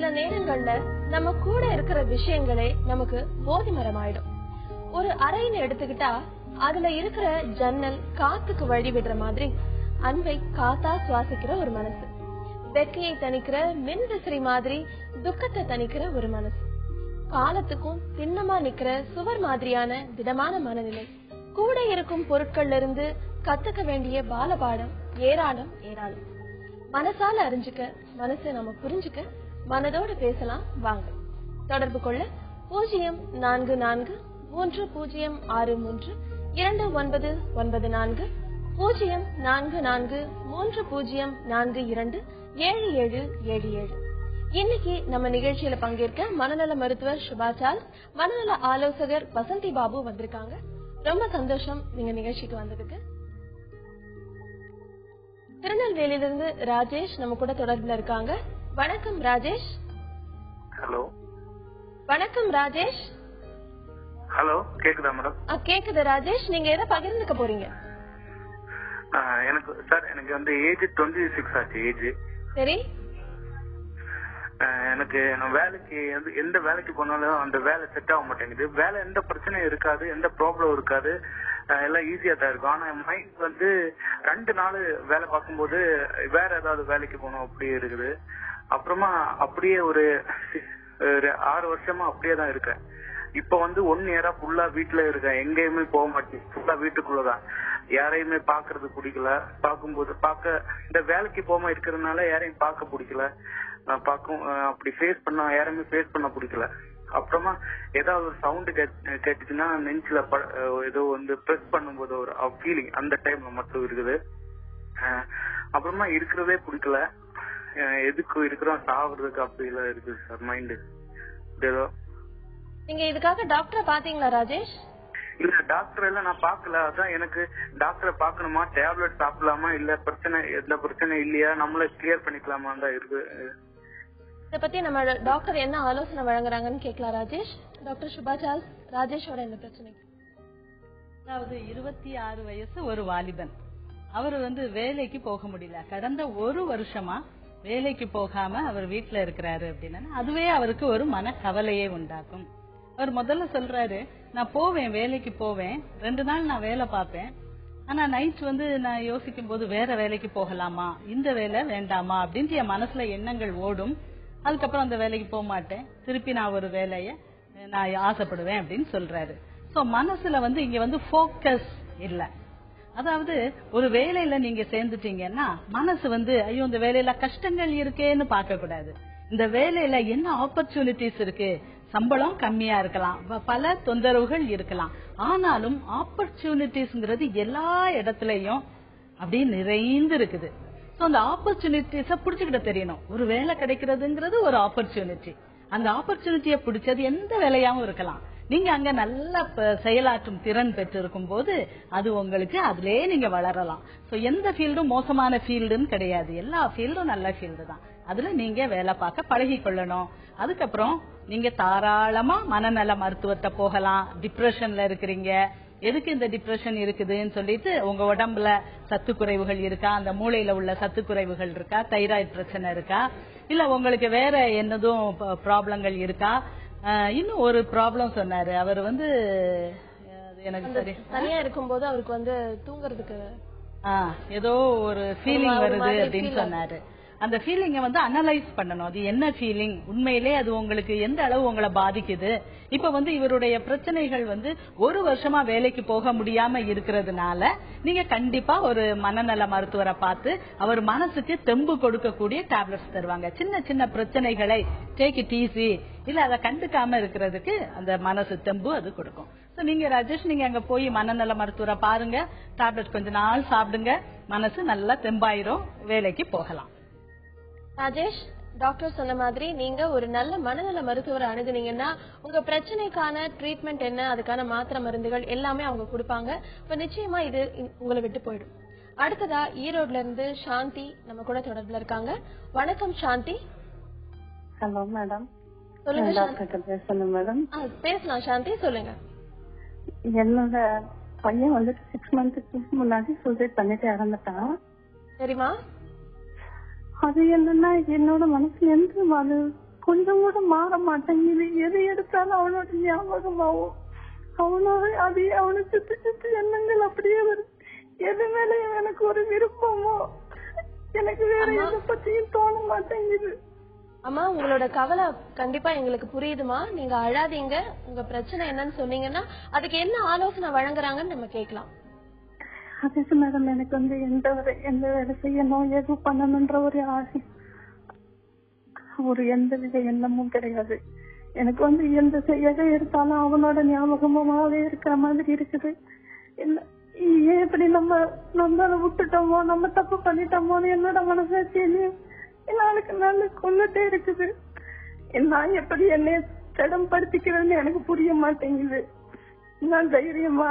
சில நேரங்கள்ல நம்ம கூட இருக்கிற விஷயங்களே நமக்கு போதி மரமாயிடும். ஒரு அறைன்னு எடுத்துக்கிட்டா அதுல இருக்கிற ஜன்னல் காத்துக்கு வழி விடுற மாதிரி அன்பை காத்தா சுவாசிக்கிற ஒரு மனசு, வெக்கையை தணிக்கிற மின் விசிறி மாதிரி துக்கத்தை தணிக்கிற ஒரு மனசு, காலத்துக்கும் திண்ணமா நிக்கிற சுவர் மாதிரியான திடமான மனநிலை, கூட இருக்கும் பொருட்கள்ல இருந்து கத்துக்க வேண்டிய பாலபாடம் ஏராளம் ஏராளம். மனசால அறிஞ்சுக்க, மனசை நம்ம புரிஞ்சுக்க மனதோடு பேசலாம் வாங்க. தொடர்பு கொள்ள 0430632942 0443042277. இன்னைக்கு நம்ம நிகழ்ச்சியில பங்கேற்க மனநல மருத்துவர் சுபா சார்ல்ஸ், மனநல ஆலோசகர் வசந்தி பாபு வந்திருக்காங்க. ரொம்ப சந்தோஷம் நீங்க நிகழ்ச்சிக்கு வந்ததுக்கு. திருநெல்வேலியிலிருந்து ராஜேஷ் நம்ம கூட தொடர்புல இருக்காங்க. வணக்கம் ராஜேஷ். ஹலோ. வணக்கம் ராஜேஷ். ஹலோ, கேக்குதா மேடம்? கேக்குது ராஜேஷ், நீங்க எதை பகிர்ந்துக்க போறீங்க? எனக்கு வந்து ஏஜ் 26 ஆச்சு. ஏஜ் சரி. எனக்கு நான் வேலைக்கு எந்த வேலைக்கு போனாலும் அந்த வேலை செட் ஆக மாட்டேங்குது. வேலை எந்த பிரச்சனையும் இருக்காது, எந்த ப்ராப்ளம் இருக்காது, எல்லாம் ஈஸியா தான் இருக்கும். ஆனா என் மைண்ட் வந்து 2 நாள் வேலை பார்க்கும்போது வேற ஏதாவது வேலைக்கு போகணும் அப்படியே இருக்குது. அப்புறமா அப்படியே ஒரு 6 வருஷமா அப்படியே தான் இருக்கேன். இப்ப வந்து 1 இயரா ஃபுல்லா வீட்டுல இருக்கேன், எங்கேயுமே போக மாட்டேன், ஃபுல்லா வீட்டுக்குள்ளதான். யாரையுமே பாக்குறது பிடிக்கல. பார்க்கும்போது இந்த வேலைக்கு போகாம இருக்கிறதுனால யாரையும் பார்க்க பிடிக்கல. அப்படி யாரையுமே ஃபேஸ் பண்ண பிடிக்கல. அப்புறமா ஏதாவது ஒரு சவுண்ட் கேட்டுச்சுன்னா நெஞ்சில ஏதோ வந்து பிரஸ் பண்ணும்போது ஒரு ஃபீலிங் அந்த டைம்ல மட்டும் இருக்குது. அப்புறமா இருக்கிறதே பிடிக்கல, எதுக்கு இருக்கிறோம் சாகுறதுக்கு அப்படி எல்லாம் இருக்குது சார் மைண்டு. ஏதோ நீங்க இதுக்காக டாக்டரை பாத்தீங்களா ராஜேஷ்? இல்ல, டாக்டர் எல்லாம் நான் பாக்கல. அதான் எனக்கு டாக்டரை பாக்கணுமா, டேப்லெட் சாப்பிடலாமா, இல்ல எந்த பிரச்சனை இல்லையா, நம்மள கிளியர் பண்ணிக்கலாமா தான் இருக்கு. இத பத்தி நம்ம டாக்டர் என்ன ஆலோசனை வழங்குறாங்கன்னு கேட்கலாம் ராஜேஷ். டாக்டர் சுபா சார்ல்ஸ், ராஜேஷோட என்ன பிரச்சனை? அதாவது 26 வயசு ஒரு வாலிபன். அவர் வந்து வேலைக்கு போக முடியல. கடந்த 1 வருஷமா வேலைக்கு போகாம அவர் வீட்டுல இருக்கிறாரு அப்படின்னா அதுவே அவருக்கு ஒரு மன கவலையே உண்டாக்கும். அவர் முதல்ல சொல்றாரு, நான் போவேன், வேலைக்கு போவேன், 2 நாள் நான் வேலை பார்ப்பேன், ஆனா நைட் வந்து நான் யோசிக்கும் போது வேற வேலைக்கு போகலாமா, இந்த வேலை வேண்டாமா அப்படின்ட்டு என் மனசுல எண்ணங்கள் ஓடும். அதுக்கப்புறம் அந்த வேலைக்கு போக மாட்டேன், திருப்பி நான் ஒரு வேலைய நான் ஆசைப்படுவேன் அப்படின்னு சொல்றாரு. சோ மனசுல வந்து இங்க வந்து போக்கஸ் இல்ல. அதாவது ஒரு வேலையில நீங்க சேர்ந்துட்டீங்கன்னா மனசு வந்து ஐயோ இந்த வேலையில கஷ்டங்கள் இருக்கேன்னு பார்க்க கூடாது. இந்த வேலையில என்ன ஆப்பர்ச்சுனிட்டிஸ் இருக்கு, சம்பளம் கம்மியா இருக்கலாம், பல தொந்தரவுகள் இருக்கலாம், ஆனாலும் ஆப்பர்ச்சுனிட்டிஸ்ங்கிறது எல்லா இடத்துலயும் அப்படியே நிறைந்து இருக்குது. சோ அந்த ஆப்பர்ச்சுனிட்டிஸ புடிச்சுக்கிட்ட தெரியணும். ஒரு வேலை கிடைக்கிறதுங்கிறது ஒரு ஆப்பர்ச்சுனிட்டி. அந்த ஆப்பர்ச்சுனிட்டியை பிடிச்சது எந்த வேலையாவும் இருக்கலாம். நீங்க அங்க நல்ல செயலாற்றும் திறன் பெற்று இருக்கும் போது அது உங்களுக்கு அதுலயே நீங்க வளரலாம். சோ எந்த ஃபீல்டும் மோசமான ஃபீல்டுன்னு கிடையாது, எல்லா ஃபீல்டும் நல்ல ஃபீல்டு தான். அதுல நீங்க வேலை பார்க்க பழகி கொள்ளணும். அதுக்கப்புறம் நீங்க தாராளமா மனநல மருத்துவத்தை போகலாம். டிப்ரெஷன்ல இருக்கிறீங்க, எதுக்கு இந்த டிப்ரெஷன் இருக்குதுன்னு சொல்லிட்டு உங்க உடம்புல சத்து குறைவுகள் இருக்கா, அந்த மூளையில உள்ள சத்து குறைவுகள் இருக்கா, தைராய்டு பிரச்சனை இருக்கா, இல்ல உங்களுக்கு வேற என்னதும் ப்ராப்ளங்கள் இருக்கா. இன்னும் ஒரு ப்ராப்ளம் சொன்னாரு அவர் வந்து, எனக்கு தனியா இருக்கும்போது அவருக்கு வந்து தூங்குறதுக்கு ஏதோ ஒரு ஃபீலிங் வருது அப்படின்னு சொன்னாரு. அந்த ஃபீலிங்க வந்து அனலைஸ் பண்ணணும். அது என்ன ஃபீலிங், உண்மையிலே அது உங்களுக்கு எந்த அளவு உங்களை பாதிக்குது. இப்ப வந்து இவருடைய பிரச்சனைகள் வந்து 1 வருஷமா வேலைக்கு போக முடியாம இருக்கிறதுனால நீங்க கண்டிப்பா ஒரு மனநல மருத்துவரை பார்த்து அவர் மனசுக்கு தெம்பு கொடுக்கக்கூடிய டேப்லெட்ஸ் தருவாங்க. சின்ன சின்ன பிரச்சனைகளை டேக் இட் ஈஸி, இல்ல அதை கண்டுக்காம இருக்கிறதுக்கு அந்த மனசு தெம்பு அது கொடுக்கும். நீங்க ராஜேஷ், நீங்க அங்க போய் மனநல மருத்துவரை பாருங்க, டேப்லெட் கொஞ்ச நாள் சாப்பிடுங்க, மனசு நல்லா தெம்பாயிரும், வேலைக்கு போகலாம். ராஜேஷ், டாக்டர் சொன்ன மாதிரி நீங்க ஒரு நல்ல மனநல மருத்துவரை அணுகுனீங்கன்னா உங்க பிரச்சனைக்கான ட்ரீட்மெண்ட் என்ன, அதுக்கான மாத்திரை மருந்துகள் எல்லாமே அவங்க கொடுப்பாங்க. இப்ப நிச்சயமா இது உங்களை விட்டு போயிடும். அடுத்ததா ஈரோட்ல இருந்து சாந்தி நம்ம கூட தொடர்புல இருக்காங்க. வணக்கம் சாந்தி. Hello madam. சொல்லுங்க மேடம். பேசலாம் சாந்தி, சொல்லுங்க. என்னோட பையன் வந்துட்டு 6 மந்த்க்கு முன்னாடி சூசைட் பண்ணிட்டு இறந்துட்டான். சரிமா? அது என்னன்னா என்னோட மனசுல எந்த அது கொஞ்சம் கூட மாற மாட்டேங்குது. எது எடுத்தாலும் அவனோட ஞாபகமாவும் அவனோட அதே அவனை சுத்தி சுத்தி எண்ணங்கள் அப்படியே வருது. எது மேல எனக்கு ஒரு விருப்பமோ எனக்கு வேற எதை பத்தியும் தோண மாட்டேங்குது. அம்மா, உங்களோட கவலை கண்டிப்பா எங்களுக்கு புரியுதுமா. நீங்க அழாதீங்க. உங்க பிரச்சனை என்னன்னு சொன்னீங்கன்னா அதுக்கு என்ன ஆலோசனை வழங்குறாங்கன்னு நம்ம கேட்கலாம். அதுக்கு மேடம் எனக்கு எந்த வேலை செய்யணும் எது பண்ணணும்ன்ற ஒரு எந்த வித எண்ணமும் கிடையாது. எனக்கு எந்த எதை எடுத்தாலும் அவனோட ஞாபகமாவே இருக்கிற மாதிரி இருக்குது. ஏன் இப்படி நம்ம விட்டுட்டோமோ, நம்ம தப்பு பண்ணிட்டோமோன்னு என்னோட மனசாட்சியிலையும் நாளுக்கு நாள் கொண்டுட்டே இருக்குது. நான் எப்படி என்னை திடம்படுத்திக்கிறேன்னு எனக்கு புரிய மாட்டேங்குது. நான் தைரியமா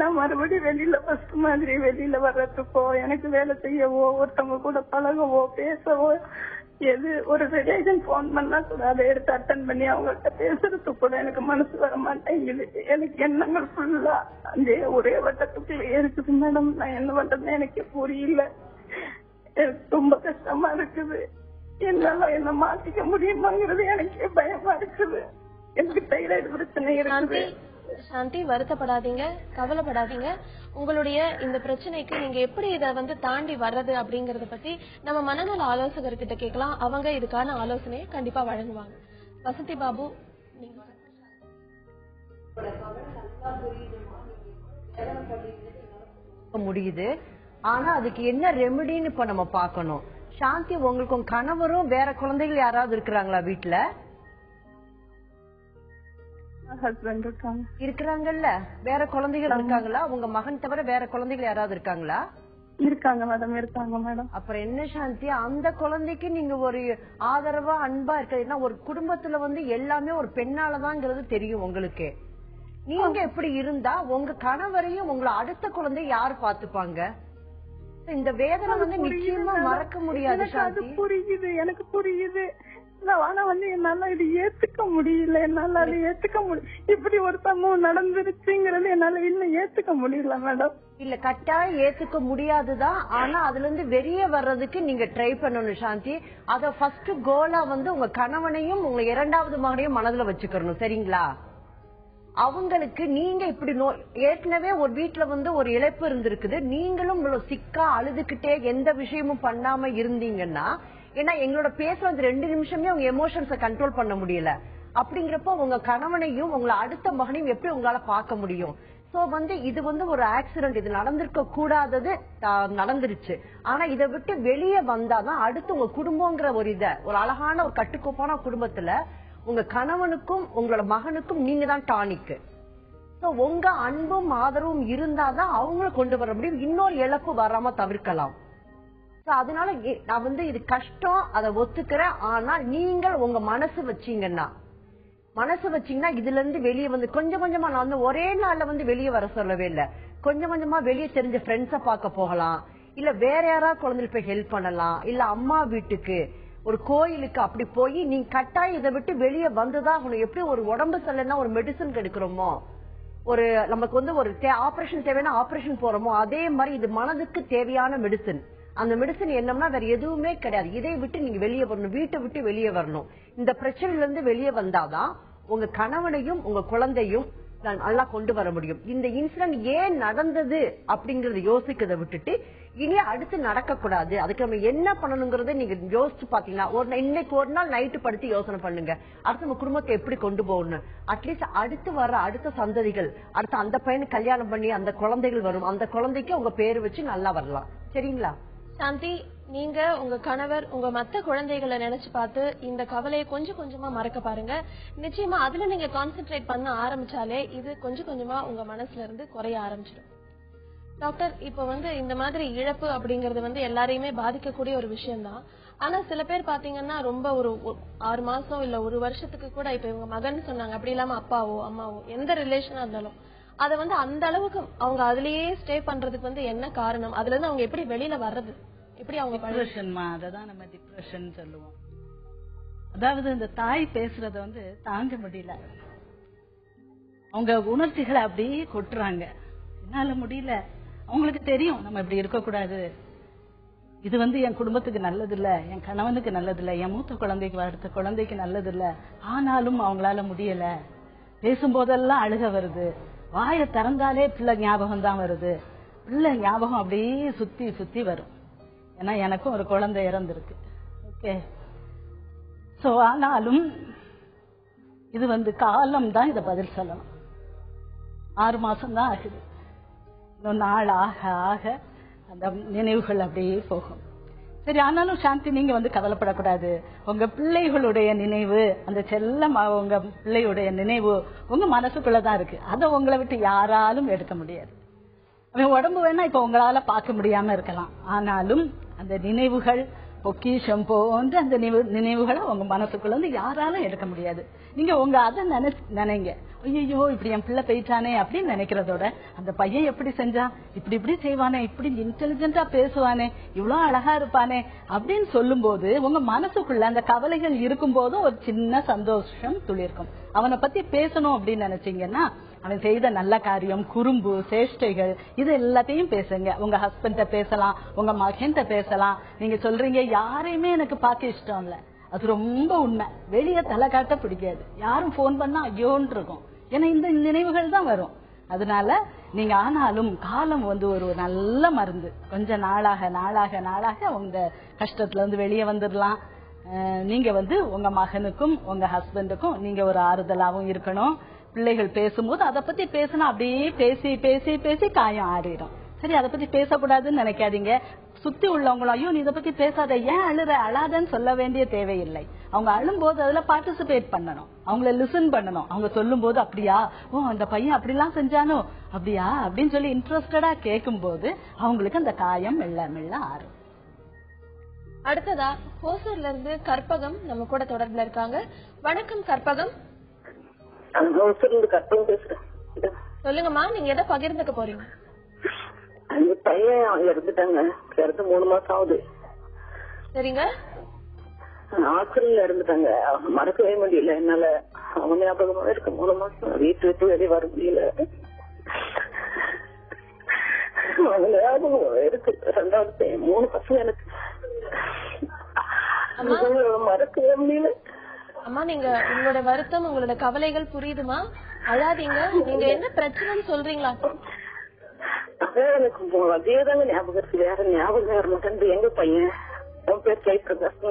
நான் மறுபடியும் வெளியில ஃபர்ஸ்ட் மாதிரி வெளியில வர்றதுக்கோ, எனக்கு வேலை செய்யவோ, ஒருத்தவங்க கூட பழகவோ, பேசவோ, எது ஒரு ரிலேஷன் போன் பண்ணா கூட அதை எடுத்து அட்டன் பண்ணி அவங்கள்ட்ட பேசுறதுக்கு கூட எனக்கு மனசு வர மாட்டேங்குது. எனக்கு எண்ணங்கள் ஃபுல்லா அந்த ஒரே வட்டத்துக்குள்ளே இருக்குது மேடம். நான் என்ன பண்றதுன்னு எனக்கு புரியல. எனக்கு ரொம்ப கஷ்டமா இருக்குது. என்னால என்ன மாத்திக்க முடியுமாங்கிறது எனக்கு பயமா இருக்குது. எனக்கு தைராய்டு பிரச்சனை இருக்குது. சாந்தி, வருத்தப்படாதீங்க, கவலைப்படாதீங்க. உங்களுடைய இந்த பிரச்சனைக்கு நீங்க எப்படி இதை தாண்டி வர்றது அப்படிங்கறத பத்தி நம்ம மனநல ஆலோசகர்கிட்ட கேட்கலாம். அவங்க இதுக்கான ஆலோசனையை கண்டிப்பா வழங்குவாங்க. வசந்தி பாபு, நீங்க முடியுது. ஆனா அதுக்கு என்ன ரெமெடின்னு இப்ப நம்ம பாக்கணும். சாந்தி, உங்களுக்கும் கணவரும் வேற குழந்தைகள் யாராவது இருக்கிறாங்களா வீட்டுல? ஹஸ்பண்ட் இருக்கிறாங்கல்ல, வேற குழந்தைகள் இருக்காங்களா? உங்க மகன் தவிர வேற குழந்தைகள் யாராவது இருக்காங்களா? இருக்காங்க மேடம், இருக்காங்க மேடம். அப்புறம் என்ன சாந்தி, அந்த குழந்தைக்கு நீங்க ஒரு ஆதரவா அன்பா இருக்கிறீங்கன்னா, ஒரு குடும்பத்துல எல்லாமே ஒரு பெண்ணாலதான்ங்கிறது தெரியும் உங்களுக்கு. நீங்க எப்படி இருந்தா உங்க கணவரையும் உங்களை அடுத்த குழந்தை யாரு பாத்துப்பாங்க? இந்த வேதனை நிச்சயமா மறக்க முடியாது சாந்தி. புரியுது, எனக்கு புரியுது. ஆனா என்னால இது ஏத்துக்க முடியல. என்னால அது ஏத்துக்க முடியும். இப்படி ஒரு சம்பவம் நடந்துருச்சுங்கிறது என்னால இன்னும் ஏத்துக்க முடியல மேடம். இல்ல, கட்டாயம் ஏத்துக்க முடியாதுதான். ஆனா அதுல இருந்து வெளியே வர்றதுக்கு நீங்க ட்ரை பண்ணணும் சாந்தி. அத ஃபர்ஸ்ட் கோலா உங்க கணவனையும் உங்க இரண்டாவது மகனையும் மனதுல வச்சுக்கணும், சரிங்களா? அவங்களுக்கு நீங்க இப்படி ஏற்கனவே ஒரு வீட்டுல ஒரு இழப்பு இருந்திருக்குது. நீங்களும் சிக்கா அழுதுகிட்டே எந்த விஷயமும் பண்ணாம இருந்தீங்கன்னா, ஏன்னா எங்களோட பேசுறது 2 நிமிஷமே உங்க எமோஷன்ஸை கண்ட்ரோல் பண்ண முடியல. அப்படிங்கிறப்போ உங்க கணவனையும் உங்களை அடுத்த மகனையும் எப்படி உங்களால பார்க்க முடியும்? சோ இது ஒரு ஆக்சிடென்ட். இது நடந்திருக்க கூடாதது நடந்துருச்சு. ஆனா இதை விட்டு வெளியே வந்தாதான் அடுத்து உங்க குடும்பங்கிற ஒரு அழகான ஒரு கட்டுக்கோப்பான குடும்பத்துல உங்க கணவனுக்கும் உங்களோட மகனுக்கும் நீங்க தான் டானிக்கு. உங்க அன்பும் ஆதரவும் இருந்தாதான் அவங்கள கொண்டு வர முடியும். இன்னொரு இழப்பு வராம தவிர்க்கலாம். அதனால நான் இது கஷ்டம், அதை ஒத்துக்கிறேன். ஆனா நீங்கள் உங்க மனசு வச்சீங்கன்னா இதுல இருந்து வெளியே கொஞ்சம் கொஞ்சமா, நான் ஒரே நாள்ல வெளியே வர சொல்லவே இல்லை. கொஞ்சம் கொஞ்சமா வெளியே தெரிஞ்ச ஃப்ரெண்ட்ஸ பார்க்க போகலாம், இல்ல வேற யாராவது குழந்தைகளுக்கு போய் ஹெல்ப் பண்ணலாம், இல்ல அம்மா வீட்டுக்கு, ஒரு கோயிலுக்கு அப்படி போய் நீங்க கட்டாயம் இதை விட்டு வெளியே வந்துதான் எப்படி ஒரு உடம்பு சரியில்லைன்னா ஒரு மெடிசன் எடுக்கிறோமோ, ஒரு நமக்கு ஒரு ஆபரேஷன் தேவைன்னா ஆபரேஷன் போறோமோ, அதே மாதிரி இது மனதுக்கு தேவையான மெடிசன். அந்த மெடிசன் என்னன்னா வேற எதுவுமே கிடையாது. இதை விட்டு நீங்க வெளியே வரணும், வீட்டை விட்டு வெளியே வரணும். இந்த பிரச்சனையில இருந்து வெளியே வந்தாதான் உங்க கணவனையும் உங்க குழந்தையும் நல்லா கொண்டு வர முடியும். இந்த இன்சிடென்ட் ஏன் நடந்தது அப்படிங்கறத யோசிக்கிறத விட்டுட்டு இனி அடுத்து நடக்க கூடாது, அதுக்கு நம்ம என்ன பண்ணணுங்கிறத நீங்க யோசிச்சு பாத்தீங்கன்னா, இன்னைக்கு ஒரு நாள் நைட்டு படுத்து யோசனை பண்ணுங்க, அடுத்து நம்ம குடும்பத்தை எப்படி கொண்டு போகணும். அட்லீஸ்ட் அடுத்து வர அடுத்த சந்ததிகள், அடுத்து அந்த பையனுக்கு கல்யாணம் பண்ணி அந்த குழந்தைகள் வரும், அந்த குழந்தைக்கு உங்க பேரு வச்சு நல்லா வரலாம், சரிங்களா? சாந்தி, நீங்க உங்க கணவர் உங்க மத்த குழந்தைகளை நினைச்சு பார்த்து இந்த கவலையை கொஞ்சம் கொஞ்சமா மறக்க பாருங்க. நிச்சயமா அதுல நீங்க கான்சென்ட்ரேட் பண்ண ஆரம்பிச்சாலே இது கொஞ்சம் கொஞ்சமா உங்க மனசுல இருந்து குறைய ஆரம்பிச்சிடும். டாக்டர், இப்ப இந்த மாதிரி இழப்பு அப்படிங்கறது எல்லாரையுமே பாதிக்கக்கூடிய ஒரு விஷயம் தான். ஆனா சில பேர் பாத்தீங்கன்னா ரொம்ப ஒரு 6 மாசம் இல்ல 1 வருஷத்துக்கு கூட, இப்ப இவங்க மகன் சொன்னாங்க, அப்படி இல்லாம அப்பாவோ அம்மாவோ எந்த ரிலேஷனா இருந்தாலும் அத அந்த அளவுக்கு அவங்க அதுலயே ஸ்டே பண்றதுக்கு என்ன காரணம்? அதுல இருந்து அவங்க எப்படி வெளியில வர்றது? எப்படி அவங்க டிப்ரெஷன்மா, அததான் நம்ம டிப்ரெஷன் சொல்லுவோம். அதாவது இந்த தாய் பேசுறத தாங்க முடியல, அவங்க உணர்ச்சிகளை அப்படியே கொட்டுறாங்க. என்னால முடியல, அவங்களுக்கு தெரியும் நம்ம இப்படி இருக்க கூடாது, இது என் குடும்பத்துக்கு நல்லது இல்ல, என் கணவனுக்கு நல்லது இல்ல, என் மூத்த குழந்தைக்கு அடுத்த குழந்தைக்கு நல்லது இல்ல, ஆனாலும் அவங்களால முடியல. பேசும்போதெல்லாம் அழுக வருது, வாயை திறந்தாலே பிள்ளை ஞாபகம் தான் வருது, பிள்ளை ஞாபகம் அப்படியே சுத்தி சுத்தி வரும். ஏன்னா எனக்கும் ஒரு குழந்தை இறந்திருக்கு. ஓகே, சோ ஆனாலும் இது காலம் தான் இதை பதில் சொல்லணும். 6 மாசம் தான் ஆகுது. இன்னும் நாள் ஆக ஆக அந்த நினைவுகள் அப்படியே போகும். சரி, ஆனாலும் சாந்தி நீங்க கவலைப்படக்கூடாது. உங்க பிள்ளைகளுடைய நினைவு, அந்த செல்லம் உங்க பிள்ளையுடைய நினைவு உங்க மனசுக்குள்ளதான் இருக்கு. அதை உங்களை விட்டு யாராலும் எடுக்க முடியாது. அவன் உடம்பு வேணா இப்ப உங்களால பார்க்க முடியாம இருக்கலாம், ஆனாலும் அந்த நினைவுகள் பொக்கிஷம் போன்ற அந்த நினைவுகளை உங்க மனசுக்குள்ள யாராலும் எடுக்க முடியாது. நீங்க உங்க அதை நினைங்க, ஐயோ இப்படி என் பிள்ளை போயிட்டானே அப்படின்னு நினைக்கிறதோட, அந்த பையன் எப்படி செஞ்சான், இப்படி செய்வானே, இப்படி இன்டெலிஜென்டா பேசுவானே, இவ்வளவு அழகா இருப்பானே அப்படின்னு சொல்லும் போது உங்க மனசுக்குள்ள அந்த கவலைகள் இருக்கும் போதும் ஒரு சின்ன சந்தோஷம் துளிர்க்கும். அவனை பத்தி பேசணும் அப்படின்னு நினைச்சீங்கன்னா அவன் செய்த நல்ல காரியம், குறும்பு, சேஷ்டைகள், இது எல்லாத்தையும் பேசுங்க. உங்க ஹஸ்பண்ட பேசலாம், உங்க மகன்கிட்ட பேசலாம். நீங்க சொல்றீங்க யாரையுமே எனக்கு பார்க்க இஷ்டம் இல்ல, அது ரொம்ப உண்மை. வெளியே தலை காட்ட பிடிக்காது, யாரும் போன் பண்ணா ஐயோன்னு இருக்கும். ஏன்னா இந்த நினைவுகள் தான் வரும். அதனால நீங்க ஆனாலும் காலம் ஒரு நல்ல மருந்து. கொஞ்சம் நாளாக நாளாக நாளாக உங்க கஷ்டத்துல வெளியே வந்துடலாம். நீங்க உங்க மகனுக்கும் உங்க ஹஸ்பண்டுக்கும் நீங்க ஒரு ஆறுதலாவும் இருக்கணும். பிள்ளைகள் பேசும்போது அதை பத்தி பேசினா அப்படியே பேசி பேசி பேசி காயம் ஆறிடும். சரி, அதை பத்தி பேசக்கூடாதுன்னு நினைக்காதீங்க. சுத்தி உள்ளவங்களும் ஐயோ நீ இதை பத்தி பேசாத, ஏன் அழாதன்னு சொல்ல வேண்டிய தேவையில்லை. அவங்க அழும்போது அதுல பார்ட்டிசிபேட் பண்ணணும், அவங்கள லிசன் பண்ணணும். அவங்க சொல்லும் போது அப்படியா, ஓ அந்த பையன் அப்படிலாம் செஞ்சானோ, அப்படியா அப்படின்னு சொல்லி இன்ட்ரெஸ்டடா கேட்கும் போது அவங்களுக்கு அந்த காயம் மெல்ல மெல்ல ஆறும். அடுத்ததா ஹோசூர்ல இருந்து கற்பகம் நம்ம கூட தொடர்புல இருக்காங்க. வணக்கம் கற்பகம். சொல்லுங்கம்மா, நீங்க எதை பகிர்ந்துக்க போறீங்க? அந்த பையன் இறந்துட்டாங்க, இறந்து 3 மாசம் ஆகுது. சரிங்க. ஆஸ்திரேலியா இருந்துட்டாங்க, மறக்கவே முடியல என்னால. அவங்க ஞாபகமாவே இருக்கு. 3 மாசம் வீட்டு விட்டு வெளியே வர முடியல. அவங்க ஞாபகம் இருக்கு. 2வது பையன், 3 பசங்க எனக்கு, மறக்கவே முடியல. அம்மா, நீங்க உங்களோட வருத்தம், உங்களோட கவலைகள் புரியுதுமா, அழாதீங்க. நீங்க என்ன பிரச்சனைன்னு சொல்றீங்களா? எனக்கு அதேதாங்க ஞாபகம் இருக்கு, வேற ஞாபகம் வர மாட்டேன். எங்க பையன், அவன் பேர் ஜெயபிரகாஷ்,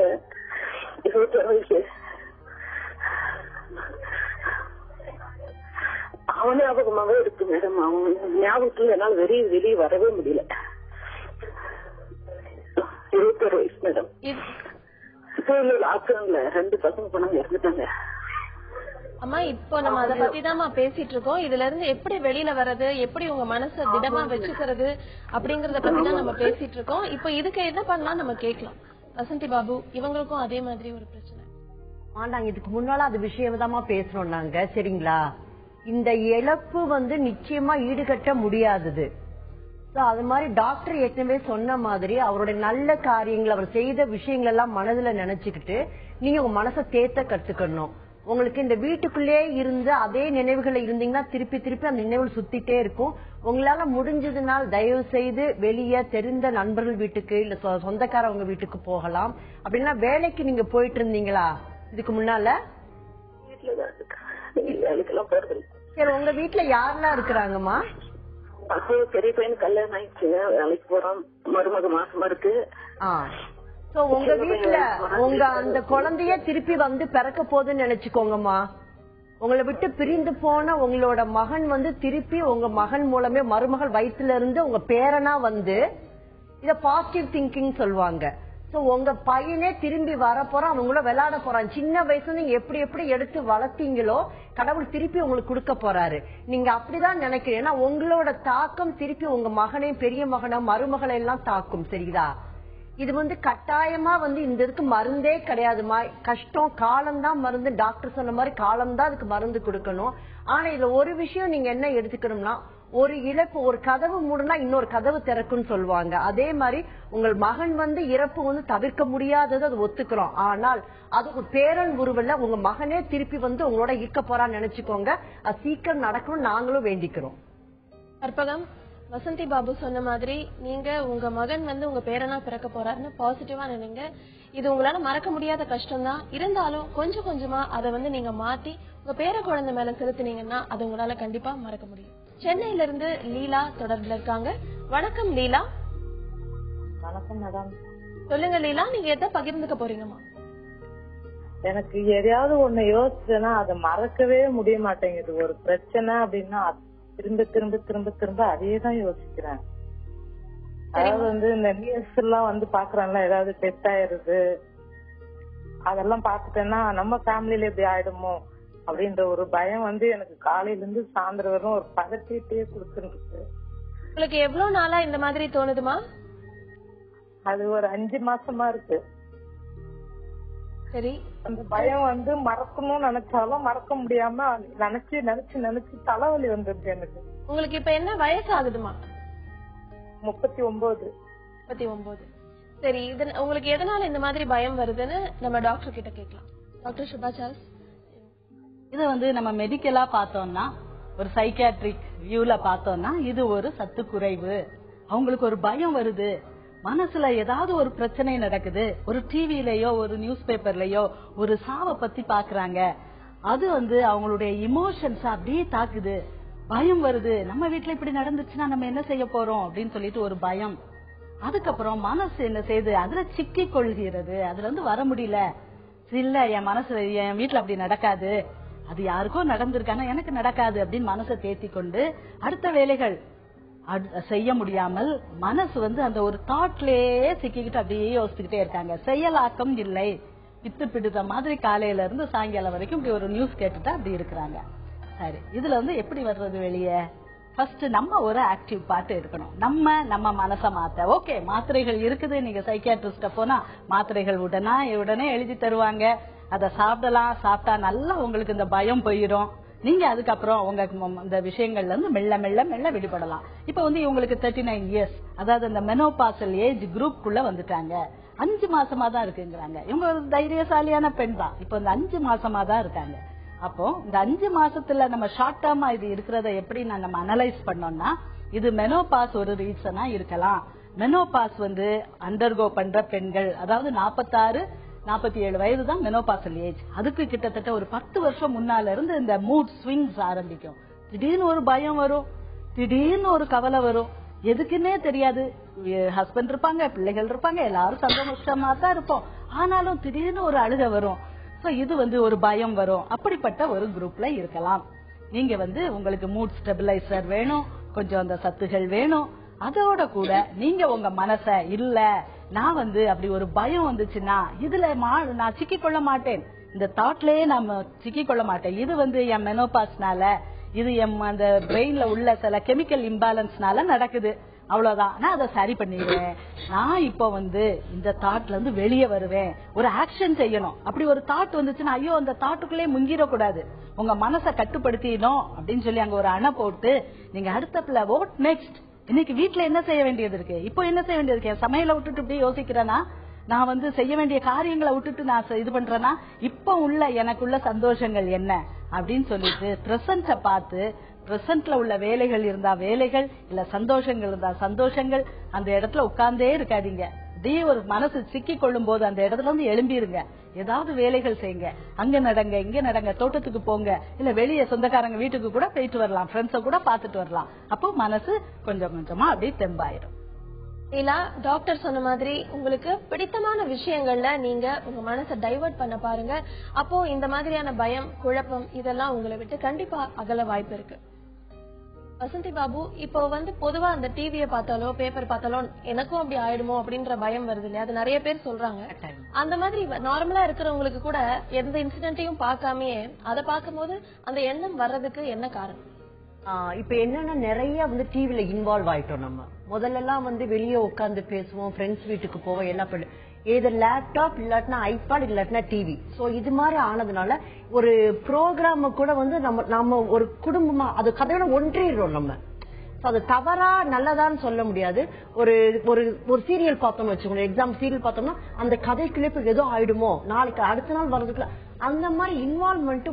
21 வயசு. அவன் ஞாபகமாவே இருக்கு மேடம். அவன் ஞாபகத்துல என்னால வெளியே வரவே முடியல. 21 வயசு மேடம். லாக்டவுன்ல 2 பசங்க போனாங்க, இறந்துட்டாங்க. அம்மா, இப்போ நம்ம அதை பத்தி தான் பேசிட்டு இருக்கோம். இதுல இருந்து எப்படி வெளியில வர்றது, எப்படி உங்க மனசை திடமா வச்சுக்கிறது அப்படிங்கறத பத்தி தான் நம்ம பேசிட்டு இருக்கோம். இப்போ இதுக்கு என்ன பண்ணலாம் நம்ம கேட்கலாம். வசந்தி பாபு, இவங்களுக்கும் அதே மாதிரி ஒரு பிரச்சனை. நாங்க இதுக்கு முன்னால அது விஷயமா பேசுறோம் நாங்க. சரிங்களா, இந்த இழப்பு நிச்சயமா ஈடுகட்ட முடியாதது. அது மாதிரி டாக்டர் ஏற்கனவே சொன்ன மாதிரி அவருடைய நல்ல காரியங்கள், அவர் செய்த விஷயங்கள் எல்லாம் மனதுல நினைச்சுக்கிட்டு நீங்க உங்க மனசை தேத்த கத்துக்கணும். உங்களுக்கு இந்த வீட்டுக்குள்ளே இருந்து அதே நினைவுகள் இருந்தீங்கன்னா திருப்பி திருப்பி அந்த நினைவுகள் சுத்திட்டே இருக்கும். உங்களால முடிஞ்சதுனால் தயவு செய்து வெளியே தெரிந்த நண்பர்கள் வீட்டுக்கு இல்ல சொந்தக்காரவங்க வீட்டுக்கு போகலாம். அப்படின்னா வேலைக்கு நீங்க போயிட்டு இருந்தீங்களா இதுக்கு முன்னால? சரி, உங்க வீட்டுல யாரெல்லாம் இருக்கிறாங்கம்மா? பெரிய பையன் கல்யாணம் ஆயிடுச்சு, வேலைக்கு போறான். மருமக மாசமா இருக்கு. உங்க வீட்டுல உங்க அந்த குழந்தைய திருப்பி பிறக்க போகுதுன்னு நினைச்சுக்கோங்கம்மா. உங்களை விட்டு பிரிந்து போன உங்களோட மகன் திருப்பி உங்க மகன் மூலமே மருமகள் வயிற்றுல இருந்து உங்க பேரனா இத பாசிட்டிவ் திங்கிங் சொல்லுவாங்க. உங்க பையனே திரும்பி வர போறான், அவங்கள விளையாட போறான். சின்ன வயசுல நீங்க எப்படி எப்படி எடுத்து வளர்த்தீங்களோ கடவுள் திருப்பி உங்களுக்கு கொடுக்க போறாரு. நீங்க அப்படிதான் நினைக்கிறீங்க. ஏன்னா உங்களோட தாக்கம் திருப்பி உங்க மகனையும் பெரிய மகனை மருமகளை எல்லாம் தாக்கும். சரிதா? இது கட்டாயமா இந்த இதுக்கு மருந்தே கிடையாதுமா. கஷ்டம், காலம்தான் மருந்து. டாக்டர் சொன்ன மாதிரி காலம்தான் அதுக்கு மருந்து கொடுக்கணும். ஆனா இதுல ஒரு விஷயம் நீங்க என்ன எடுத்துக்கணும்னா, ஒரு இழப்பு, ஒரு கதவு மூடுனா இன்னொரு கதவு திறக்குன்னு சொல்லுவாங்க. அதே மாதிரி உங்கள் மகன் இறப்பு தவிர்க்க முடியாதது, அது ஒத்துக்கிறோம். ஆனால் அது ஒரு பேரன் உருவல்ல, உங்க மகனே திருப்பி உங்களோட இருக்க போறான்னு நினைச்சுக்கோங்க. அது சீக்கிரம் நடக்கணும், நாங்களும் வேண்டிக்கிறோம். கற்பகம், வசந்தி பாபு சொன்ன மாதிரி நீங்க உங்க மகன் வந்து உங்க பேரனா பிறக்க போறாருன்னு பாசிட்டிவா நினைங்க. இது உங்களால மறக்க முடியாத கஷ்டம் தான். இருந்தாலும் கொஞ்சம் கொஞ்சமா அதை வந்து நீங்க மாத்தி உங்க பேர குழந்தை மேல செலுத்தினீங்கன்னா அது உங்களால கண்டிப்பா மறக்க முடியும். சென்னையில இருந்து லீலா தொடர்புல இருக்காங்க. வணக்கம் லீலா. வணக்கம் மேடம். சொல்லுங்க லீலா, நீங்க எதை பகிர்ந்துக்க போறீங்கம்மா? எனக்கு எதையாவது ஒண்ணு யோசிச்சேன்னா அதை மறக்கவே முடிய மாட்டேங்குது. ஒரு பிரச்சனை அப்படின்னா திரும்ப திரும்ப திரும்ப திரும்ப அதையே தான் யோசிக்கிறேன். அதாவது வந்து இந்த நியூஸ் எல்லாம் வந்து பாக்குறேன்ல, ஏதாவது டெத் ஆயிருது, அதெல்லாம் பாத்துட்டேன்னா நம்ம ஃபேமிலில எப்படி ஆயிடுமோ அப்படின்ற ஒரு பயம் வந்து எனக்கு காலையில இருந்து சாயந்தரம் வரும் ஒரு பதட்டிட்டே கொடுத்துருக்கு. உங்களுக்கு எவ்வளவு நாளா இந்த மாதிரி தோணுதுமா? அது ஒரு 5 மாசமா இருக்கு. சரி, அந்த பயம் வந்து மறக்கணும்னு நினைச்சாலும் மறக்க முடியாம நினைச்சு நினைச்சு நினைச்சு தலைவலி வந்துருது எனக்கு. உங்களுக்கு இப்ப என்ன வயசு ஆகுதுமா? 39. 39. சரி, இது உங்களுக்கு எதனால இந்த மாதிரி பயம் வருதுன்னு நம்ம டாக்டர் கிட்ட கேட்கலாம். டாக்டர் சுபா சார்ஸ். இது வந்து நம்ம மெடிக்கலா பார்த்தோம்னா, ஒரு சைக்கியாட்ரிக் வியூல பார்த்தோம்னா இது ஒரு சத்து குறைவு. அவங்களுக்கு ஒரு பயம் வருது, மனசுல ஏதாவது ஒரு பிரச்சனை நடக்குது, ஒரு டிவிலயோ ஒரு நியூஸ் பேப்பர்லயோ ஒரு சாவை பத்தி பாக்குறாங்க, அது வந்து அவங்களுடைய இமோஷன்ஸ் அப்படியே தாக்குது, பயம் வருது, நம்ம வீட்டுல இப்படி நடந்துச்சுன்னா நம்ம என்ன செய்ய போறோம் அப்படின்னு சொல்லிட்டு ஒரு பயம். அதுக்கப்புறம் மனசு என்ன செய்யுது, அதுல சிக்கி கொள்கிறது, அதுல இருந்து வர முடியல. இல்ல, என் மனசு என் வீட்டுல அப்படி நடக்காது, அது யாருக்கோ நடந்திருக்கானா எனக்கு நடக்காது அப்படின்னு மனசை தேத்தி கொண்டு அடுத்த வேலைகள் செய்ய முடியாமல் மனசு வந்து அந்த ஒரு தாட்லயே சிக்கிக்கிட்டு அப்படியே யோசிச்சுக்கிட்டே இருக்காங்க. செயலாக்கம் இல்லை. பித்து பிடித்த மாதிரி காலையில இருந்து சாயங்காலம் வரைக்கும் இப்படி ஒரு நியூஸ் கேட்டுட்டு அப்படி இருக்கிறாங்க. சரி, இதுல வந்து எப்படி வர்றது வெளியே? ஃபர்ஸ்ட் நம்ம ஒரு ஆக்டிவ் பார்ட் இருக்கணும். நம்ம மனசை மாத்த. ஓகே, மாத்திரைகள் இருக்குது, நீங்க சைக்கியாட்ரிஸ்ட போனா மாத்திரைகள் உடனே எழுதி தருவாங்க, அதை சாப்பிடலாம். சாப்பிட்டா நல்லா உங்களுக்கு இந்த பயம் போயிடும். நீங்க அதுக்கப்புறம் உங்க இந்த விஷயங்கள்ல இருந்து மெல்ல மெல்ல மெல்ல விடுபடலாம். இப்ப வந்து இவங்களுக்கு 39 இயர்ஸ், அதாவது இந்த மெனோபாசல் ஏஜ் குரூப்புக்குள்ள வந்துட்டாங்க. 5 மாசமா தான் இருக்குங்கிறாங்க. இவங்க ஒரு தைரியசாலியான பெண் தான். இப்ப இந்த 5 மாசமா தான் இருக்காங்க. அப்போ இந்த 5 மாசத்துல நம்ம ஷார்ட் டேர்மா இது இருக்கிறத எப்படி நம்ம அனலைஸ் பண்ணோம்னா, இது மெனோபாஸ் ஒரு ரீசனா இருக்கலாம். மெனோபாஸ் வந்து அண்டர்கோ பண்ற பெண்கள், அதாவது 46 47 வயது தான் மெனோபாசல் ஏஜ். அதுக்கு கிட்டத்தட்ட ஒரு 10 வருஷம் முன்னால இருந்து இந்த மூட் ஸ்விங்ஸ் ஆரம்பிக்கும். திடீர்னு ஒரு பயம் வரும், திடீர்னு ஒரு கவலை வரும், எதுக்குன்னே தெரியாது. ஹஸ்பண்ட் இருப்பாங்க, பிள்ளைகள் இருப்பாங்க, எல்லாரும் சந்தோஷமா தான் இருப்போம். ஆனாலும் திடீர்னு ஒரு அழுகை வரும். இது வந்து ஒரு பயம் வரும். அப்படிப்பட்ட ஒரு குரூப்ல இருக்கலாம். நீங்க வந்து உங்களுக்கு மூட் ஸ்டெபிலைசர் வேணும், கொஞ்சம் அந்த சத்துகள் வேணும். அதோட கூட நீங்க உங்க மனச இல்ல, நான் வந்து அப்படி ஒரு பயம் வந்துச்சுன்னா இதுல நான் சிக்கிக்கொள்ள மாட்டேன், இந்த தாட்லயே நாம சிக்கிக்கொள்ள மாட்டேன், இது வந்து என் மெனோபாஸ்னால, இது என் அந்த பிரெயின்ல உள்ள சில கெமிக்கல் இம்பேலன்ஸ்னால நடக்குது, அவ்வளவுதான், நான் அதை சரி பண்ணிடுவேன். நான் இப்போ வந்து இந்த தாட்ல இருந்து வெளியே வருவேன், ஒரு ஆக்ஷன் செய்யணும். அப்படி ஒரு தாட் வந்துச்சுன்னா ஐயோ அந்த தாட்டுக்குள்ளே முங்கிடக்கூடாது, உங்க மனசை கட்டுப்படுத்திடணும் அப்படின்னு சொல்லி அங்க ஒரு அணை போட்டு நீங்க அடுத்த வாட் நெக்ஸ்ட், இன்னைக்கு வீட்டுல என்ன செய்ய வேண்டியது இருக்கு, இப்போ என்ன செய்ய வேண்டியது இருக்கு, சமையலை விட்டுட்டு இப்படி யோசிக்கிறேன்னா, நான் வந்து செய்ய வேண்டிய காரியங்களை விட்டுட்டு நான் இது பண்றேன்னா, இப்ப உள்ள எனக்குள்ள சந்தோஷங்கள் என்ன அப்படின்னு சொல்லிட்டு பிரசன்ட பார்த்து, பிரசன்ட்ல உள்ள வேலைகள் இருந்தா வேலைகள், இல்ல சந்தோஷங்கள் இருந்தா சந்தோஷங்கள், அந்த இடத்துல உட்கார்ந்தே இருக்காதீங்க. அப்படியே ஒரு மனசு சிக்கி கொள்ளும் போது அந்த இடத்துல இருந்து எழும்பிருங்க, ஏதாவது வேலைகள் செய்யுங்க, அங்க நடங்க இங்க நடங்க, தோட்டத்துக்கு போங்க, இல்ல வெளியே சொந்தக்காரங்க வீட்டுக்கு கூட போயிட்டு வரலாம், ஃப்ரெண்ட்ஸ கூட பாத்துட்டு வரலாம். அப்போ மனசு கொஞ்சம் கொஞ்சமா அப்படியே தெம்பாயிரும். இல்ல டாக்டர் சொன்ன மாதிரி உங்களுக்கு பிடித்தமான விஷயங்கள்ல நீங்க உங்க மனசை டைவர்ட் பண்ண பாருங்க. அப்போ இந்த மாதிரியான பயம், குழப்பம் இதெல்லாம் உங்களை விட்டு கண்டிப்பா அகல வாய்ப்பு இருக்கு. வசந்தி பாபு, இப்போ வந்து பொதுவா அந்த டிவியை பார்த்தாலோ பேப்பர் பார்த்தாலோ எனக்கும் அப்படி ஆயிடுமோ அப்படின்ற பயம் வருது இல்லையா, அது நிறைய பேர் சொல்றாங்க. அந்த மாதிரி நார்மலா இருக்கிறவங்களுக்கு கூட எந்த இன்சிடென்ட்டையும் பார்க்காமயே அதை பார்க்கும்போது அந்த எண்ணம் வர்றதுக்கு என்ன காரணம்? இப்ப என்னன்னா நிறைய வந்து டிவில இன்வால்வ் ஆயிட்டோம். நம்ம முதல்ல எல்லாம் வந்து வெளியே உட்காந்து பேசுவோம், ஃப்ரெண்ட்ஸ் வீட்டுக்கு போவோம், எல்லாம் பண்ணு, ஏதோ லேப்டாப் இல்லாட்டினா ஐபாட் இல்லாட்டினா டிவி. சோ இது மாதிரி ஆனதுனால ஒரு ப்ரோக்ராம் கூட வந்து நம்ம ஒரு குடும்பமா அது கதையோட ஒன்றிடுறோம் நம்ம. அது தவறா நல்லதான்னு சொல்ல முடியாது. ஒரு ஒரு சீரியல் பார்த்தோம்னு வச்சுக்கோங்க, எக்ஸாம் சீரியல் பார்த்தோம்னா அந்த கதைக்குள்ளே இப்ப ஏதோ ஆயிடுமோ, நாளைக்கு அடுத்த நாள் வர்றதுக்குள்ள அந்த மாதிரி இன்வால்வ்மெண்ட்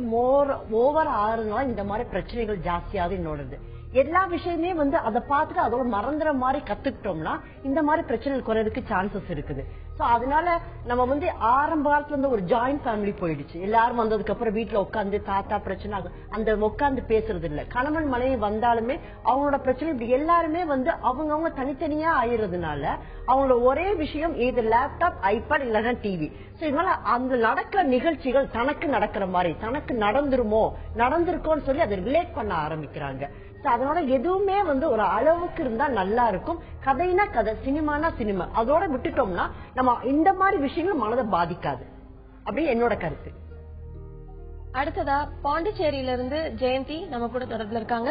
ஓவர் ஆகுறதுனால இந்த மாதிரி பிரச்சனைகள் ஜாஸ்தியாவது என்னோடது. எல்லா விஷயமே வந்து அதை பார்த்துட்டு அதோட மறந்துற மாதிரி கத்துக்கிட்டோம்னா இந்த மாதிரி பிரச்சனை குறையறதுக்கு சான்சஸ் இருக்குது. சோ அதனால நம்ம வந்து ஆரம்ப காலத்துல இருந்து ஒரு ஜாயிண்ட் ஃபேமிலி போயிடுச்சு. எல்லாரும் வந்ததுக்கு அப்புறம் வீட்டுல உட்காந்து தாத்தா பிரச்சனை அந்த உட்காந்து பேசுறது இல்ல. கணவன் மனைவி வந்தாலுமே அவங்களோட பிரச்சனை இப்படி எல்லாருமே வந்து அவங்க தனித்தனியா ஆயிரதுனால அவங்களோட ஒரே விஷயம் இது லேப்டாப், ஐபேட் இல்லைன்னா டிவி. சோ இதனால அந்த நடக்கிற நிகழ்ச்சிகள் தனக்கு நடக்கிற மாதிரி தனக்கு நடந்திருக்கோன்னு சொல்லி அதை ரிலேட் பண்ண ஆரம்பிக்கிறாங்க. அதனால எதுவுமே வந்து ஒரு அளவுக்கு இருந்தா நல்லா இருக்கும். கதைனா கதை, சினிமானா சினிமா, அதோட விட்டுட்டோம்னா நம்ம இந்த மாதிரி விஷயங்கள் மனதை பாதிக்காது. அப்படி என்னோட கருத்து. அடுத்ததா பாண்டிச்சேரியில இருந்து ஜெயந்தி நம்ம கூட தொடர்புல இருக்காங்க.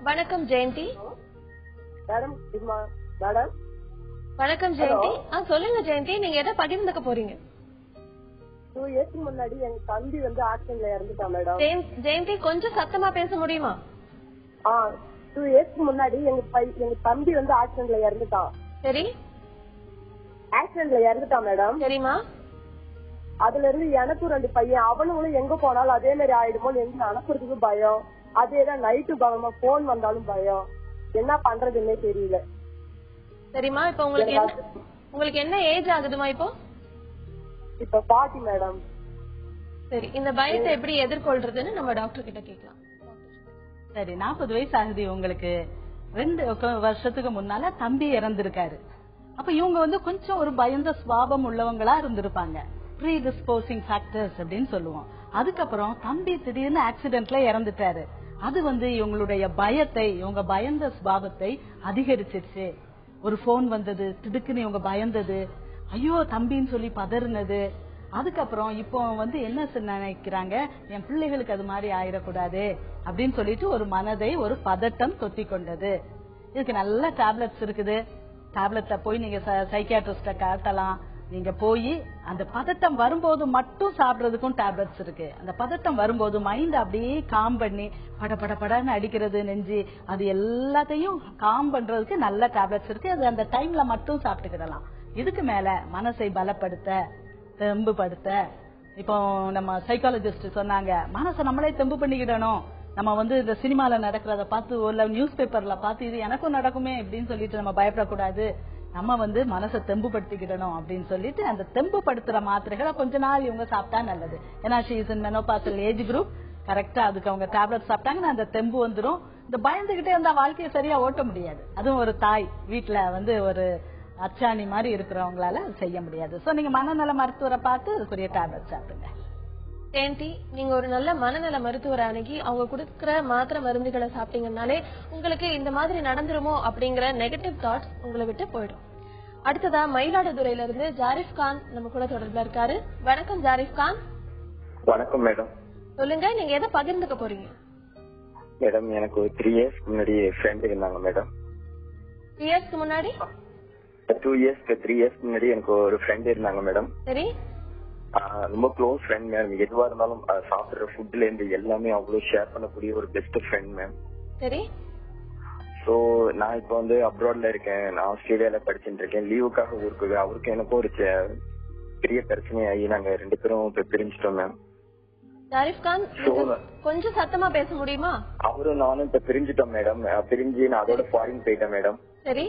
வணக்கம் ஜெயந்தி. வணக்கம் ஜெயந்தி. சொல்லுங்க ஜெயந்தி, நீங்க எதை பகிர்ந்துக்க போறீங்க? 2 years முன்னாடி எங்க தம்பி வந்து ஆக்சிடென்ட்ல இறந்துட்டான் மேடம். ஜெயந்தி கொஞ்சம் சத்தமா பேச முடியுமா? 2 years முன்னாடி எங்க தம்பி வந்து ஆக்சிடென்ட்ல இறந்துட்டான். சரி, ஆக்சிடென்ட்ல இறந்துட்டான் மேடம். சரிமா. அதுல இருந்து எனக்கும் 2 பையன். அவனுங்களும் எங்க போனாலும் அதே மாதிரி ஆயிடுமோன்னு எங்க அனுப்புறதுக்கு பயம். அதேதான் நைட்டு பயமா, போன் வந்தாலும் பயம். என்ன பண்றதுன்னே தெரியல. சரிமா, இப்ப உங்களுக்கு என்ன ஏஜ் ஆகுதுமா? இப்ப 40 மேடம். சரி, இந்த பயத்தை எப்படி எதிர்கொள்றதுன்னு நம்ம டாக்டர் கிட்ட கேட்கலாம். சரி, 40 வயசு ஆகுது உங்களுக்கு. 2 வருஷத்துக்கு முன்னால தம்பி இறந்திருக்காரு. அப்ப இவங்க வந்து கொஞ்சம் ஒரு பயந்த சுபாவம் உள்ளவங்களா இருந்திருப்பாங்க. ப்ரீடிஸ்போசிங் ஃபேக்டர்ஸ் அப்படின்னு சொல்லுவோம். அதுக்கப்புறம் தம்பி திடீர்னு ஆக்சிடென்ட்ல இறந்துட்டாரு. அது வந்து இவங்களுடைய பயத்தை, இவங்க பயந்த சுபாவத்தை அதிகரிச்சிருச்சு. ஒரு போன் வந்தது, திடுக்குன்னு இவங்க பயந்தது, ஐயோ தம்பின்னு சொல்லி பதறினது. அதுக்கப்புறம் இப்போ வந்து என்ன நினைக்கிறாங்க, என் பிள்ளைகளுக்கு அது மாதிரி ஆயிடக்கூடாது அப்படின்னு சொல்லிட்டு ஒரு மனதை ஒரு பதட்டம் தொத்தி கொண்டது. இதுக்கு நல்ல டேப்லெட்ஸ் இருக்குது. டேப்லெட்ல போய் நீங்க சைக்கியாட்ரிஸ்ட காட்டலாம். நீங்க போய் அந்த பதட்டம் வரும்போது மட்டும் சாப்பிடறதுக்கும் டேப்லெட்ஸ் இருக்கு. அந்த பதட்டம் வரும்போது மைண்ட் அப்படியே காம் பண்ணி படன்னு அடிக்கிறது நெஞ்சு, அது எல்லாத்தையும் காம் பண்றதுக்கு நல்ல டேப்லெட்ஸ் இருக்கு. அது அந்த டைம்ல மட்டும் சாப்பிட்டுக்கிடலாம். இதுக்கு மேல மனசை பலப்படுத்த, தெம்புபடுத்த, இப்போ நம்ம சைக்காலஜிஸ்ட் சொன்னாங்க, மனசை நம்மளே தெம்பு பண்ணிக்கிடணும். நம்ம வந்து இந்த சினிமால நடக்கிறத பார்த்து ஒரு நியூஸ் பேப்பர்ல பார்த்து இது எனக்கும் நடக்குமே அப்படின்னு சொல்லிட்டு நம்ம பயப்படக்கூடாது. நம்ம வந்து மனசை தெம்புபடுத்திக்கிடணும் அப்படின்னு சொல்லிட்டு அந்த தெம்புபடுத்துற மாத்திரைகளை கொஞ்ச நாள் இவங்க சாப்பிட்டா நல்லது. ஏன்னா ஷீசன் மெனோபாசல் ஏஜ் குரூப் கரெக்டா அதுக்கு அவங்க டேப்லெட் சாப்பிட்டாங்கன்னா அந்த தெம்பு வந்துடும். இந்த பயந்துகிட்டே இருந்தா வாழ்க்கையை சரியா ஓட்ட முடியாது. அதுவும் ஒரு தாய் வீட்டுல வந்து ஒரு அச்சாணி மாதிரி இருக்கிறவங்களால செய்ய முடியாது. சோ நீங்க மனநல மருத்துவரை பார்த்து அதுக்குரிய டேப்லெட் சாப்பிடுங்க. ஜெயந்தி, நீங்க ஒரு நல்ல மனநல மருத்துவரை அணுகி அவங்க கொடுக்கிற மாத்திரை மருந்துகளை சாப்பிட்டீங்கன்னாலே உங்களுக்கு இந்த மாதிரி நடந்துருமோ அப்படிங்கிற நெகட்டிவ் தாட்ஸ் உங்களை விட்டு போயிடும். அடுத்ததா மயிலாடுதுறையில இருந்து ஜாரிஃப் கான் நம்ம கூட தொடர்புல இருக்காரு. வணக்கம் ஜாரிஃப் கான். வணக்கம் மேடம். சொல்லுங்க, நீங்க எதை பகிர்ந்துக்க போறீங்க? மேடம், எனக்கு 3 years முன்னாடி ஃப்ரெண்ட் இருந்தாங்க மேடம். 3 years முன்னாடி? 3 years முன்னாடி எனக்கு ஒரு ஃப்ரெண்ட் இருந்தாங்க மேடம். சரி. ரொம்ப க்ளோஸ் ஃப்ரெண்ட் மேம். எதுவா இருந்தாலும் சாப்பிடுற ஃபுட்ல இருந்து எல்லாமே அவ்வளவு ஷேர் பண்ணக்கூடிய ஒரு பெஸ்ட் ஃப்ரெண்ட் மேம். சரி. சோ நான் இப்ப வந்து அப்ராட்ல இருக்கேன். நான் ஆஸ்திரேலியால படிச்சுட்டு இருக்கேன். லீவுக்காக ஊருக்கு அவருக்கு எனக்கும் ஒரு பெரிய பிரச்சனையாகி நாங்க 2 பேரும் இப்ப பிரிஞ்சிட்டோம் மேம். ஜாரிஃப் கான், கொஞ்சம் சத்தமா பேச முடியுமா? அவரும் நானும் இப்ப பிரிஞ்சிட்டோம் மேடம். பிரிஞ்சு நான் அதோட ஃபாரின் போயிட்டேன் மேடம். சரி.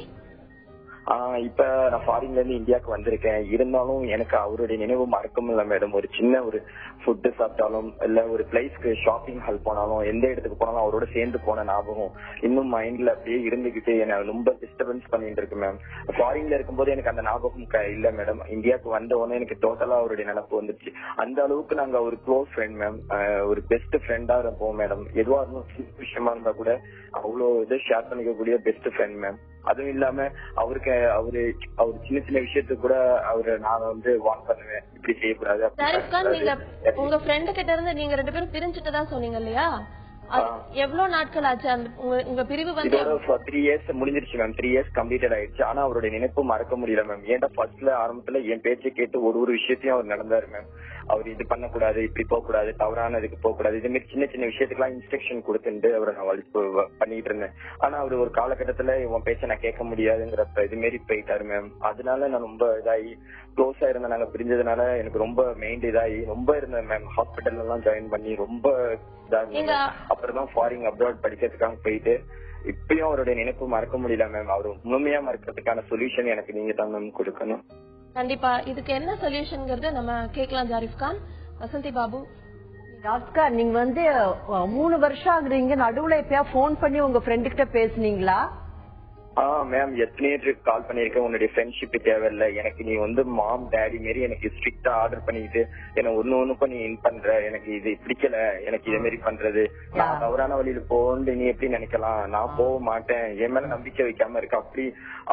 இப்ப நான் ஃபாரின்ல இருந்து இந்தியாவுக்கு வந்திருக்கேன். இருந்தாலும் எனக்கு அவருடைய நினைவு மறக்க முடியல மேடம். ஒரு சின்ன ஒரு ஃபுட்டு சாப்பிட்டாலும் இல்ல ஒரு பிளேஸ்க்கு ஷாப்பிங் ஹால் போனாலும் எந்த இடத்துக்கு போனாலும் அவரோட சேர்ந்து போன ஞாபகம் இன்னும் மைண்ட்ல அப்படியே இருந்துகிட்டு என்ன ரொம்ப டிஸ்டர்பன்ஸ் பண்ணிட்டு இருக்கு மேம். ஃபாரின்ல இருக்கும்போது எனக்கு அந்த ஞாபகம் இல்ல மேடம். இந்தியாவுக்கு வந்த உடனே எனக்கு டோட்டலா அவருடைய நினைப்பு வந்துருச்சு. அந்த அளவுக்கு நாங்க ஒரு க்ளோஸ் ஃப்ரெண்ட் மேம். ஒரு பெஸ்ட் ஃப்ரெண்டா இருப்போம் மேடம். எதுவா இருந்தாலும் விஷயமா இருந்தா கூட அவ்வளவு இதை ஷேர் பண்ணிக்கக்கூடிய பெஸ்ட் ஃப்ரெண்ட் மேம். அதுவும் இல்லாம அவரு சின்ன சின்ன விஷயத்துக்கு கூட அவரு நான் வந்து வார்ன் பண்ணுவேன், இப்படி செய்யக்கூடாது. உங்க ஃப்ரெண்டு கிட்ட இருந்து நீங்க 2 பேரும் பிரிஞ்சுட்டதா சொன்னீங்க இல்லையா? எவ்வளவு நாட்கள் ஆச்சு உங்க பிரிவு வந்து? 3 years முடிஞ்சிருச்சு மேம். 3 years கம்ப்ளீட்டட் ஆயிடுச்சு. ஆனா அவருடைய நினைப்பு மறக்க முடியல மேம். ஏன்டா ஃபர்ஸ்ட்ல ஆரம்பத்துல என் பேச்சை கேட்டு ஒரு விஷயத்தையும் அவர் நடந்தாரு மேம். அவர் இது பண்ணக்கூடாது, இப்படி போக கூடாது, தவறான இதுக்கு போக கூடாது, இது மாதிரி சின்ன சின்ன விஷயத்துக்குலாம் இன்ஸ்ட்ரக்ஷன் கொடுத்துட்டு அவரை நான் பண்ணிட்டு இருந்தேன். ஆனா அவரு ஒரு காலகட்டத்துல உன் பேச்ச நான் கேட்க முடியாதுங்கிற இது மாரி போயிட்டாரு மேம். அதனால நான் ரொம்ப இதாகி க்ளோஸா இருந்த நாங்க பிரிஞ்சதுனால எனக்கு ரொம்ப மெயின் இதாகி ரொம்ப இருந்தேன் மேம். ஹாஸ்பிட்டல் எல்லாம் ஜாயின் பண்ணி ரொம்ப இதாகி அப்புறம் தான் ஃபாரின் அப்ராட் படிக்கிறதுக்காக போயிட்டு இப்பயும் அவருடைய நினைப்பு மறக்க முடியல மேம். அவரு முழுமையா மறக்கிறதுக்கான சொல்யூஷன் எனக்கு நீங்க தான் மேம் கொடுக்கணும். கண்டிப்பா இதுக்கு என்ன சொல்யூஷன்ங்கறத நம்ம கேட்கலாம். ஜாரிஃப் கான், வசந்தி பாபு. ராஸ்கர், நீங்க 3 வருஷம் ஆகுறீங்க, நடுவுல எப்பயா போன் பண்ணி உங்க ஃப்ரெண்டு கிட்ட பேசுனீங்களா? மேம் எத்தனையோ ட்ரிப் கால் பண்ணிருக்கேன். உன்னுடைய ஃப்ரெண்ட்ஷிப் தேவையில்ல, எனக்கு நீ மாம் டாடி மாரி எனக்கு ஸ்ட்ரிக்டா ஆர்டர் பண்ணிட்டு என்ன ஒண்ணுக்கும் நீ இன் பண்ற, எனக்கு இது பிடிக்கல, எனக்கு இதே மாதிரி பண்றது, நான் தவறான வழியில போன்னு நீ எப்படி நினைக்கலாம், நான் போக மாட்டேன், என் மேல நம்பிக்கை வைக்காம இருக்கு. அப்படி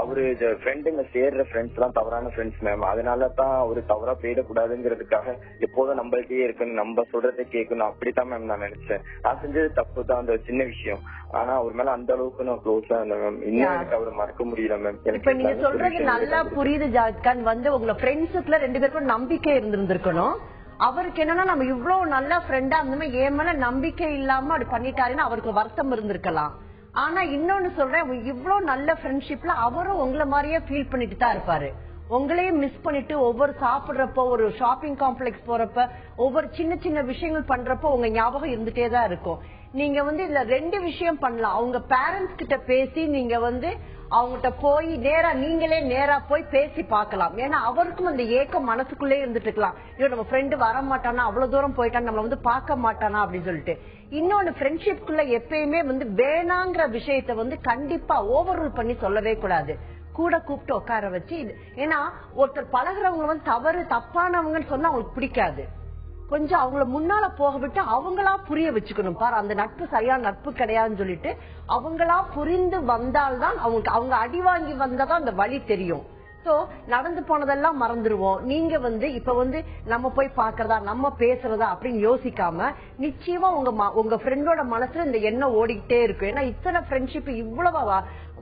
அவரு ஃப்ரெண்டுங்க சேர்ற ஃப்ரெண்ட்ஸ் எல்லாம் தவறான ஃப்ரெண்ட்ஸ் மேம். அதனாலதான் அவரு தவறா போயிடக்கூடாதுங்கிறதுக்காக எப்போதும் நம்மள்கிட்டயே இருக்கணும், நம்ம சொல்றதை கேட்கணும், அப்படித்தான் மேம் நான் நினைச்சேன். நான் செஞ்சது தப்பு தான், அந்த சின்ன விஷயம். ஆனா அவர் மேல அந்த அளவுக்கு நான் க்ளோஸா இருந்தேன் மேம். இன்னும் அவரை மறக்க முடியல மேம். இப்ப நீங்க சொல்றது நல்லா புரியுது ஜாத்கான். உங்க ஃப்ரெண்ட்ஸுக்குள்ள 2 பேருக்கும் நம்பிக்கை இருந்திருக்கணும். அவருக்கு என்னன்னா நம்ம இவ்வளவு நல்ல ஃப்ரெண்டா இருந்தோமே, என் மேல நம்பிக்கை இல்லாம அப்படி பண்ணிட்டாருன்னு அவருக்கு வருத்தம் இருந்திருக்கலாம். ஆனா இன்னொன்னு சொல்றேன், இவ்வளவு நல்ல ஃப்ரெண்ட்ஷிப்ல அவரும் உங்களை மாதிரியே ஃபீல் பண்ணிட்டு தான் இருப்பாரு. உங்களையும் மிஸ் பண்ணிட்டு ஒவ்வொரு சாப்பிடுறப்போ, ஒரு ஷாப்பிங் காம்ப்ளெக்ஸ் போறப்ப, ஒவ்வொரு சின்ன சின்ன விஷயங்கள் பண்றப்போ உங்க ஞாபகம் இருந்துட்டே தான் இருக்கும். நீங்க இதுல 2 விஷயம் பண்ணலாம். அவங்க பேரண்ட்ஸ் கிட்ட பேசி நீங்க அவங்ககிட்ட போய் நீங்களே நேரா போய் பேசி பார்க்கலாம். ஏன்னா அவருக்கும் அந்த ஏக்கம் மனசுக்குள்ளே இருந்துட்டு இருக்கலாம், ஐயோ நம்ம ஃப்ரெண்டு வர மாட்டானா, அவ்வளவு தூரம் போயிட்டான், நம்மள பார்க்க மாட்டானா அப்படின்னு சொல்லிட்டு. இன்னொன்னு, ஃப்ரெண்ட்ஷிப்குள்ள எப்பயுமே வேணாங்கிற விஷயத்த கண்டிப்பா ஓவர் ரூல் பண்ணி சொல்லவே கூடாது. கூட கூப்பிட்டு உட்கார வச்சு, ஏன்னா ஒருத்தர் பழகுறவங்க தவறு தப்பானவங்கன்னு சொன்னா அவங்களுக்கு பிடிக்காது. கொஞ்சம் அவங்கள முன்னால போக விட்டு அவங்களா புரிய வச்சுக்கணும். பாரு, அந்த நட்பு சரியான நட்பு கிடையாதுன்னு சொல்லிட்டு அவங்களா புரிந்து வந்தால்தான் அவங்க அடி வாங்கி வந்தாதான் அந்த வழி தெரியும். சோ நடந்து போனதெல்லாம் மறந்துடுவோம். நீங்க இப்ப நம்ம போய் பாக்குறதா, நம்ம பேசுறதா அப்படின்னு யோசிக்காம நிச்சயமா உங்க ஃப்ரெண்டோட மனசுல இந்த எண்ணம் ஓடிக்கிட்டே இருக்கும். ஏன்னா இத்தனை ஃப்ரெண்ட்ஷிப், இவ்வளவு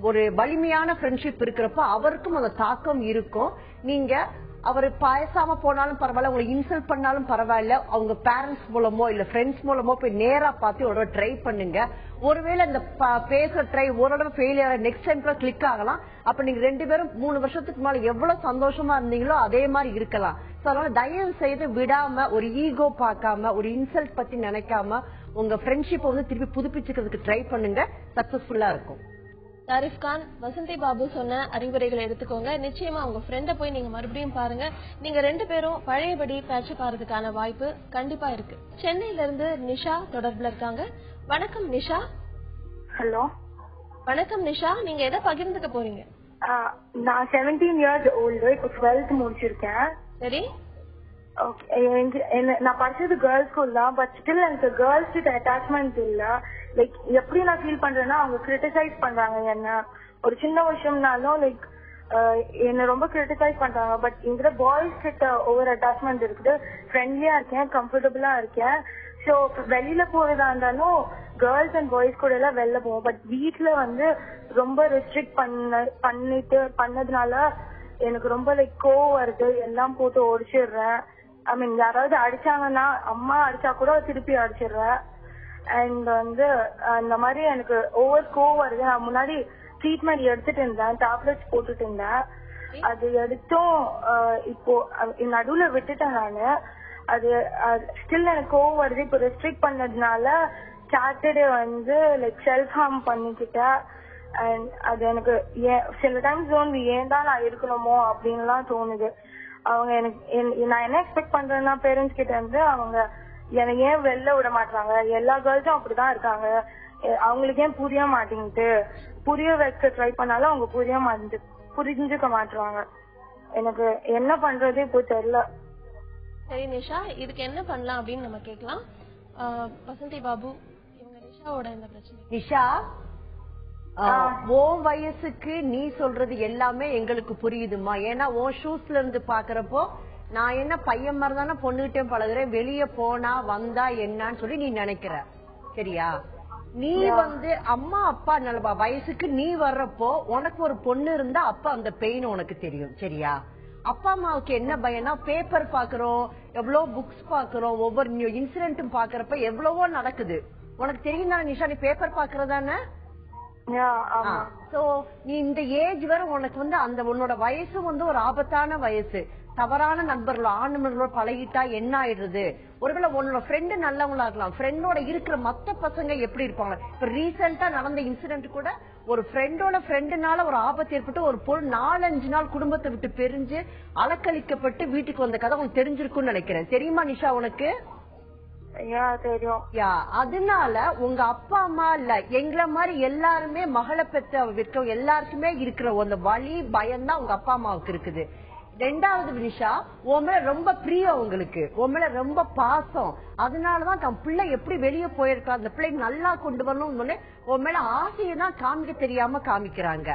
ஒரு வலிமையான ஃப்ரெண்ட்ஷிப் இருக்கிறப்ப அவருக்கும் அந்த தாக்கம் இருக்கும். நீங்க அவரு பேசாம போனாலும் பரவாயில்ல, உங்களை இன்சல்ட் பண்ணாலும் பரவாயில்ல, அவங்க பேரண்ட்ஸ் மூலமோ இல்ல ஃப்ரெண்ட்ஸ் மூலமோ போய் நேரா பார்த்து ஒரு ட்ரை பண்ணுங்க. ஒருவேளை இந்த பேசுற ட்ரை ஒரு தடவை ஃபெயிலியர், நெக்ஸ்ட் டைம் கிளிக் ஆகலாம். அப்ப நீங்க 2 பேரும் 3 வருஷத்துக்கு மேல எவ்வளவு சந்தோஷமா இருந்தீங்களோ அதே மாதிரி இருக்கலாம். அதனால தயவு செய்து விடாம, ஒரு ஈகோ பார்க்காம, ஒரு இன்சல்ட் பத்தி நினைக்காம உங்க ஃப்ரெண்ட்ஷிப்பை திருப்பி புதுப்பிச்சுக்கிறதுக்கு ட்ரை பண்ணுங்க. சக்சஸ்ஃபுல்லா இருக்கும். ஜாரிஃப் கான், வசந்தி பாபு சொன்ன அறிவுரைகளை எடுத்துக்கோங்க. நிச்சயமா உங்க ஃப்ரெண்ட போய் நீங்க மறுபடியும் பாருங்க. நீங்க 2 பேரும் பழையபடி பேட்ச் பாறதுக்கான வாய்ப்பு கண்டிப்பா இருக்கு. சென்னையில இருந்து நிஷா தொடர்புல இருக்காங்க. வணக்கம் நிஷா. ஹலோ. வணக்கம் நிஷா, நீங்க எதை பகிர்ந்துக்க போறீங்க? நான் 17 years old, இப்போ 12th முடிச்சிருக்கேன். சரி. நான் படிச்சது கேர்ள்ஸ் ஸ்கூல் தான். பட் ஸ்டில் எனக்கு கேர்ள்ஸ் கிட்ட அட்டாச்மெண்ட் இல்ல. லைக் எப்படி நான் ஃபீல் பண்றேன்னா, அவங்க கிரிட்டிசைஸ் பண்றாங்க என்ன, ஒரு சின்ன விஷயம்னாலும் லைக் என்ன ரொம்ப கிரிட்டிசைஸ் பண்றாங்க. பட் இந்த பாய்ஸ் கிட்ட ஓவர் அட்டாச்மெண்ட் இருக்குது. ஃப்ரெண்ட்லியா இருக்கேன், கம்ஃபர்டபுளா இருக்கேன். சோ வெளியில போறதா இருந்தாலும் கேர்ள்ஸ் அண்ட் பாய்ஸ் கூட எல்லாம் வெளில போவோம். பட் வீட்டுல ரொம்ப ரெஸ்ட்ரிக்ட் பண்ணதுனால எனக்கு ரொம்ப லைக் கோவம் வருது, எல்லாம் போட்டு ஒடிச்சிடுறேன். ஐ மீன் யாராவது அடிச்சாங்கன்னா, அம்மா அடிச்சா கூட திருப்பி அடிச்சிடுறேன். அண்ட் அந்த மாதிரி எனக்கு ஓவர் கோவம் வருது. நான் முன்னாடி ட்ரீட்மெண்ட் எடுத்துட்டு இருந்தேன், டேப்லெட்ஸ் போட்டுட்டு இருந்தேன். அது எடுத்தும் இப்போ நடுவுல விட்டுட்டேன் நானு. அது ஸ்டில் எனக்கு கோவம் வருது. இப்போ ரெஸ்ட்ரிக்ட் பண்ணதுனால சாட்டர்டே லைக் செல்ஃப் ஹார்ம் பண்ணிக்கிட்டேன். அண்ட் அது எனக்கு சில டைம்ஸ் தோணுது, ஏன் தான் நான் இருக்கணுமோ அப்படின்லாம் தோணுது. அவங்க நான் என்ன எக்ஸ்பெக்ட் பண்றேன்னா, பேரண்ட்ஸ் கிட்ட அவங்க எனக்கு ஏன் வெளில விட மாட்டாங்க, எல்லா கேர்ள்ஸும் அப்படிதான் இருக்காங்க, அவங்களுக்கு ஏன் புரிய மாட்டேங்குது, புரிய வைக்க ட்ரை பண்ணாலும் அவங்க புரிஞ்சுக்க மாட்டாங்க. எனக்கு என்ன பண்றது இப்போ தெரியல. சரி நிஷா, இதுக்கு என்ன பண்ணலாம் அப்படின்னு நம்ம கேட்கலாம். வசந்தி பாபு, இவங்க நிஷாவோட இந்த பிரச்சனை. நிஷா, உன் வயசுக்கு நீ சொல்றது எல்லாமே எங்களுக்கு புரியுதுமா. ஏன்னா உன் ஷூஸ்ல இருந்து பாக்குறப்போ நான் என்ன பையன் மாதிரி தானே பொண்ணுகிட்டே பழகுறேன், வெளியே போனா வந்தா என்னன்னு சொல்லி நீ நினைக்கிற. சரியா? நீ அம்மா அப்பா நல்ல வயசுக்கு நீ வர்றப்போ உனக்கு ஒரு பொண்ணு இருந்தா அப்ப அந்த பெயின் உனக்கு தெரியும். சரியா? அப்பா அம்மாவுக்கு என்ன பயனா, பேப்பர் பாக்குறோம், எவ்வளவு புக்ஸ் பாக்குறோம், ஒவ்வொரு இன்சிடென்ட்டும் பாக்குறப்ப எவ்வளவோ நடக்குது. உனக்கு தெரியும் தானே நிஷா, நீ பேப்பர் பாக்குறதானே? சோ நீ இந்த ஏஜ் வரை உனக்கு வந்து அந்த உன்னோட வயசு வந்து ஒரு ஆபத்தான வயசு. தவறான நண்பர்களோ ஆண் நண்பர்களோ பழகிட்டா என்ன ஆயிடுறது? ஒருவேளை உன்னோட ஃப்ரெண்டு நல்லவங்களா இருக்கலாம், ஃப்ரெண்டோட இருக்கிற மத்த பசங்க எப்படி இருப்பாங்க? இப்ப ரீசெண்டா நடந்த இன்சிடென்ட் கூட ஒரு ஃப்ரெண்டோட ஃப்ரெண்டுனால ஒரு ஆபத்து ஏற்பட்டு ஒரு பொருள் 4-5 நாள் குடும்பத்தை விட்டு பிரிஞ்சு அலக்களிக்கப்பட்டு வீட்டுக்கு வந்த கதை உனக்கு தெரிஞ்சிருக்கும்னு நினைக்கிறேன். தெரியுமா நிஷா உனக்கு? அதனால உங்க அப்பா அம்மா இல்ல எங்களை மாதிரி எல்லாருமே மகளை பெற்ற விற்க எல்லாருக்குமே இருக்கிற அந்த வலி பயம்தான் உங்க அப்பா அம்மாவுக்கு இருக்குது. ரெண்டாவது நிஷா, உன் மேல ரொம்ப பிரியம், உங்களுக்கு உன் மேல ரொம்ப பாசம். அதனாலதான் தன் பிள்ளை எப்படி வெளியே போயிருக்கா, அந்த பிள்ளை நல்லா கொண்டு வரணும்னு உன் மேல ஆசையை தான் காமிக்க தெரியாம காமிக்கிறாங்க.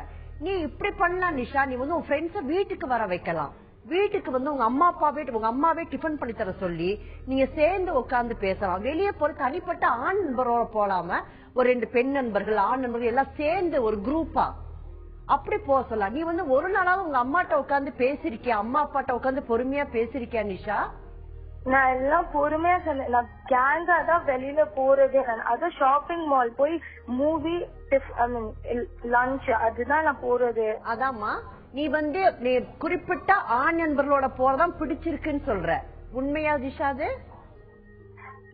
நீ இப்படி பண்ணலாம் நிஷா, நீ வந்து உன் ஃப்ரெண்ட்ஸ வீட்டுக்கு வர வைக்கலாம். வீட்டுக்கு வந்து உங்க அம்மாவே டிஃபன் பண்ணி தர சொல்லி நீங்க சேர்ந்து உட்கார்ந்து பேசலாம். வெளியே போற தனிப்பட்ட ஆண் நண்பரோட போலாம ஒரு 2 பெண் நண்பர்கள் ஆண் நண்பர்கள் எல்லாம் சேர்ந்து ஒரு குரூப்பா அப்படி போக சொல்லலாம். நீ வந்து ஒரு நாளாவது உங்க அம்மாட்ட உட்காந்து பேசிருக்கியா, அம்மா அப்பாட்ட உட்காந்து பொறுமையா பேசிருக்கியா நிஷா? நான் எல்லாம் பொறுமையா சொன்னேன். நான் கேங்கா தான் வெளியில போறதே. அது ஷாப்பிங் மால் போய் மூவி லஞ்ச் அதுதான் நான் போறது. அதாம்மா, நீ வந்து நீ குறிப்பிட்ட ஆண் நண்பர்களோட போறதான் பிடிச்சிருக்குன்னு சொல்ற, உண்மையா நிஷா? அது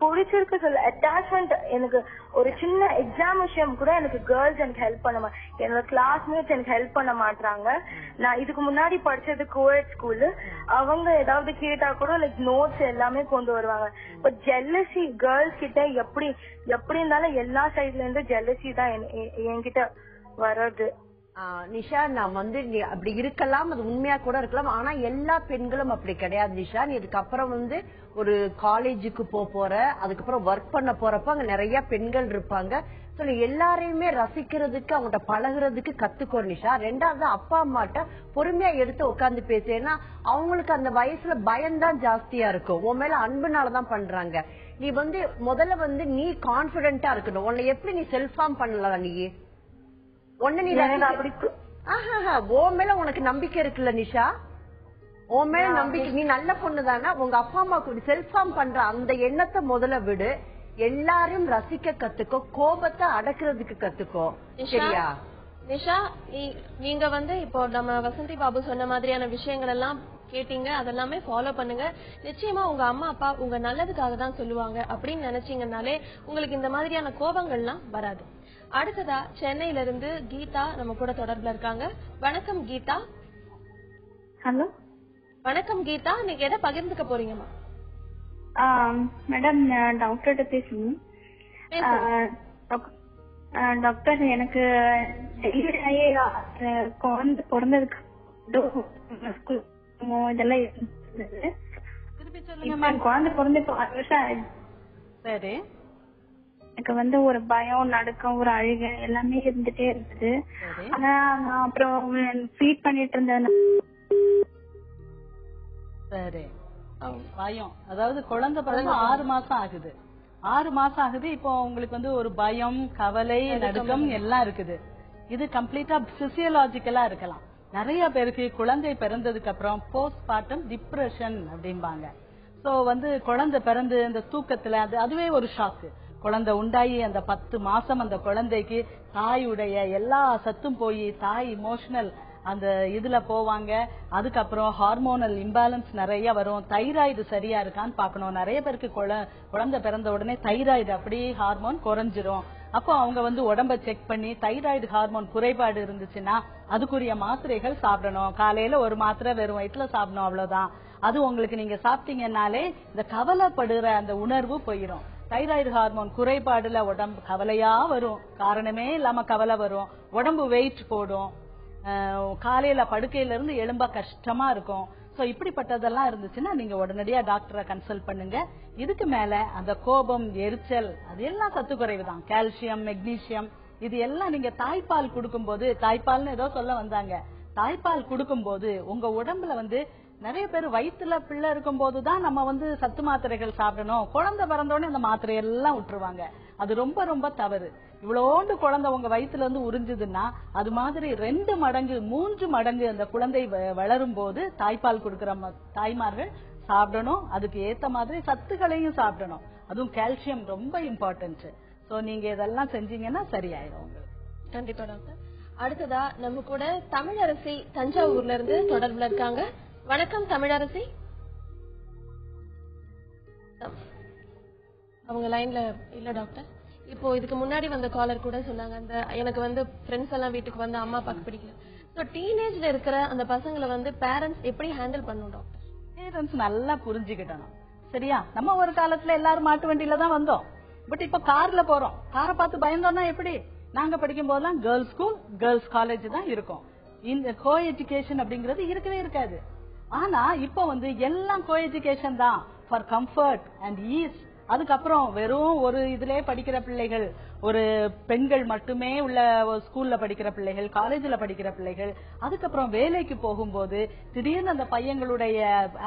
பிடிச்சிருக்கு சொல்ல. அட்டாச்மெண்ட் எனக்கு ஒரு சின்ன எக்ஸாம் விஷயம் கூட எனக்கு கேர்ள்ஸ் எனக்கு ஹெல்ப் பண்ண என்னோட கிளாஸ்மேட்ஸ் எனக்கு ஹெல்ப் பண்ண மாட்டாங்க. நான் இதுக்கு முன்னாடி படிச்சது கோஎட் ஸ்கூலு. அவங்க ஏதாவது கேட்டா கூட லைக் நோட்ஸ் எல்லாமே கொண்டு வருவாங்க. பட் ஜெல்லசி கேர்ள்ஸ் கிட்ட எப்படி இருந்தாலும் எல்லா சைட்ல இருந்து ஜெல்லசி தான் என்கிட்ட வர்றது. நிஷா, நான் வந்து நீ அப்படி இருக்கலாம், அது உண்மையா கூட இருக்கலாம். ஆனா எல்லா பெண்களும் அப்படி கிடையாது நிஷா. நீ இதுக்கப்புறம் வந்து ஒரு காலேஜுக்கு போற, அதுக்கப்புறம் ஒர்க் பண்ண போறப்ப அங்க நிறைய பெண்கள் இருப்பாங்க. நீ எல்லாரையுமே ரசிக்கிறதுக்கு அவங்ககிட்ட பழகுறதுக்கு கத்துக்கோ நிஷா. ரெண்டாவது அப்பா அம்மாட்ட பொறுமையா எடுத்து உட்காந்து பேசு. ஏன்னா அவங்களுக்கு அந்த வயசுல பயம்தான் ஜாஸ்தியா இருக்கும், உன் மேல அன்புனாலதான் பண்றாங்க. நீ வந்து முதல்ல வந்து நீ கான்பிடென்டா இருக்கணும். உன்னை எப்படி நீ செல்ஃப் ஃபார்ம் பண்ணலாம்? நீ ஒண்ணு நீ உன் மேல உனக்கு நம்பிக்கை இருக்குல்ல நிஷா? உன் மேல நம்பிக்கை, நீ நல்ல பொண்ணு தானே. உங்க அப்பா அம்மாவுக்கு செல்ஃப் ஃபார்ம் பண்ற அந்த எண்ணத்தை முதல்ல விடு. எல்லாரும் ரசிக்க கத்துக்கோ, கோபத்தை அடக்குறதுக்கு கத்துக்கோ, சரியா? நிஷா, நீங்க வந்து இப்போ நம்ம வசந்தி பாபு சொன்ன மாதிரியான விஷயங்கள் எல்லாம் கேட்டீங்க, அதெல்லாமே ஃபாலோ பண்ணுங்க. நிச்சயமா உங்க அம்மா அப்பா உங்க நல்லதுக்காக தான் சொல்லுவாங்க அப்படின்னு நினைச்சீங்கன்னாலே உங்களுக்கு இந்த மாதிரியான கோபங்கள்லாம் வராது. அடுத்ததா சென்னையில இருந்து கீதா நம்ம கூட தொடர்புல இருக்காங்க. வணக்கம் கீதா. ஹலோ, வணக்கம் கீதா. நீங்க எதை பகிர்ந்துக்க போறீங்கம்மா? மேடம், டாக்டர்கிட்ட பேசணும். டாக்டர், எனக்கு டெலிவரி ஆகி குழந்தை பிறந்ததுக்கு இதெல்லாம் இருந்தது. குழந்தை பிறந்து 6 வருஷம் ஆயிடுச்சு. சரி. எனக்கு வந்து ஒரு பயம், நடுக்கம், ஒரு அழுகை எல்லாமே இருந்துட்டே இருக்குது. ஆனா நான் அப்புறம் ஃபீட் பண்ணிட்டு இருந்தேன். சரி, பயம், அதாவது குழந்தை பிறந்து 6 மாசம் ஆகுது. 6 மாசம் ஆகுது. இப்போ உங்களுக்கு வந்து ஒரு பயம், கவலை, நடுக்கம் எல்லாம் இருக்குது. இது கம்ப்ளீட்டா பிசியோலாஜிக்கலா இருக்கலாம். நிறைய பேருக்கு குழந்தை பிறந்ததுக்கு அப்புறம் போஸ்ட் பார்ட்டம் டிப்ரெஷன் அப்படிம்பாங்க. சோ வந்து குழந்தை பிறந்து இந்த தூக்கத்துல அதுவே ஒரு ஷாக்கு. குழந்தை உண்டாயி அந்த 10 மாசம் அந்த குழந்தைக்கு தாயுடைய எல்லா சத்தும் போய் தாய் இமோஷனல் அந்த இதுல போவாங்க. அதுக்கப்புறம் ஹார்மோனல் இம்பேலன்ஸ் நிறைய வரும். தைராய்டு சரியா இருக்கான்னு பாக்கணும். நிறைய பேருக்கு குழந்தை பிறந்த உடனே தைராய்டு அப்படியே ஹார்மோன் குறைஞ்சிரும். அப்போ அவங்க வந்து உடம்ப செக் பண்ணி தைராய்டு ஹார்மோன் குறைபாடு இருந்துச்சுன்னா அதுக்குரிய மாத்திரைகள் சாப்பிடணும். காலையில ஒரு மாத்திரை வெறும் வயிற்றுல சாப்பிடணும், அவ்வளவுதான். அது உங்களுக்கு நீங்க சாப்பிட்டீங்கன்னாலே இந்த கவலைப்படுற அந்த உணர்வு போயிடும். தைராய்டு ஹார்மோன் குறைபாடுல உடம்பு கவலையா வரும், காரணமே இல்லாம கவலை வரும். உடம்பு வெயிட் போடும், காலையில படுக்கையில இருந்து எழும்ப கஷ்டமா இருக்கும். சோ இப்படிப்பட்டதெல்லாம் இருந்துச்சுன்னா நீங்க உடனடியா டாக்டரை கன்சல்ட் பண்ணுங்க. இதுக்கு மேல அந்த கோபம், எரிச்சல், அது எல்லாம் சத்து குறைவு தான். கால்சியம், மெக்னீசியம், இது எல்லாம் நீங்க தாய்ப்பால் கொடுக்கும்போது, தாய்ப்பால்னு ஏதோ சொல்ல வந்தாங்க, தாய்ப்பால் கொடுக்கும்போது உங்க உடம்புல வந்து நிறைய பேர் வயிற்றுல பிள்ளை இருக்கும் போதுதான் நம்ம வந்து சத்து மாத்திரைகள் சாப்பிடணும், குழந்தை பிறந்தோடனே அந்த மாத்திரையெல்லாம் விட்டுருவாங்க. அது ரொம்ப ரொம்ப தவறு. இவ்வளோண்டு குழந்தை உங்க வயிற்றுல இருந்து உறிஞ்சுதுன்னா அது மாதிரி 2 மடங்கு 3 மடங்கு அந்த குழந்தை வளரும் போது தாய்ப்பால் கொடுக்கிற தாய்மார்கள் சாப்பிடணும், அதுக்கு ஏத்த மாதிரி சத்துக்களையும் சாப்பிடணும். அதுவும் கால்சியம் ரொம்ப இம்பார்ட்டன்ட். சோ நீங்க இதெல்லாம் செஞ்சீங்கன்னா சரியாயிடும் உங்களுக்கு. கண்டிப்பா டாக்டர். அடுத்ததா நம்ம கூட தமிழரசி தஞ்சாவூர்ல இருந்து தொடர்புல இருக்காங்க. வணக்கம் தமிழரசி. அவங்க லைன்ல இல்ல டாக்டர். இப்போ இதுக்கு முன்னாடி வந்த காலர் கூட சொன்னாங்க, அந்த எனக்கு வந்து ஃப்ரெண்ட்ஸ் எல்லாம் வீட்டுக்கு வந்து அம்மா அப்பாக்கு பிடிக்கல. சோ டீனேஜ்ல இருக்கிற அந்த பசங்களை வந்து பேரண்ட்ஸ் எப்படி ஹேண்டில் பண்ணணும் டாக்டர்? பேரண்ட்ஸ் நல்லா புரிஞ்சுக்கிட்டணும். சரியா? நம்ம ஒரு காலத்துல எல்லாரும் மாட்டு வண்டியில தான் வந்தோம். பட் இப்ப கார்ல போறோம். காரை பார்த்து பயந்தோம்னா எப்படி? நாங்க படிக்கும் போதெல்லாம் கேர்ள்ஸ் ஸ்கூல், கேர்ள்ஸ் காலேஜ் தான் இருக்கும். இந்த கோ எஜுகேஷன் அப்படிங்கறது இருக்கவே இருக்காது. ஆனா இப்ப வந்து எல்லாம் கோ எஜுகேஷன் தான், ஃபார் கம்ஃபர்ட் அண்ட் ஈஸ். அதுக்கப்புறம் வெறும் ஒரு இதுலயே படிக்கிற பிள்ளைகள், ஒரு பெண்கள் மட்டுமே உள்ள ஸ்கூல்ல படிக்கிற பிள்ளைகள், காலேஜ்ல படிக்கிற பிள்ளைகள், அதுக்கப்புறம் வேலைக்கு போகும்போது திடீர்னு அந்த பையங்களுடைய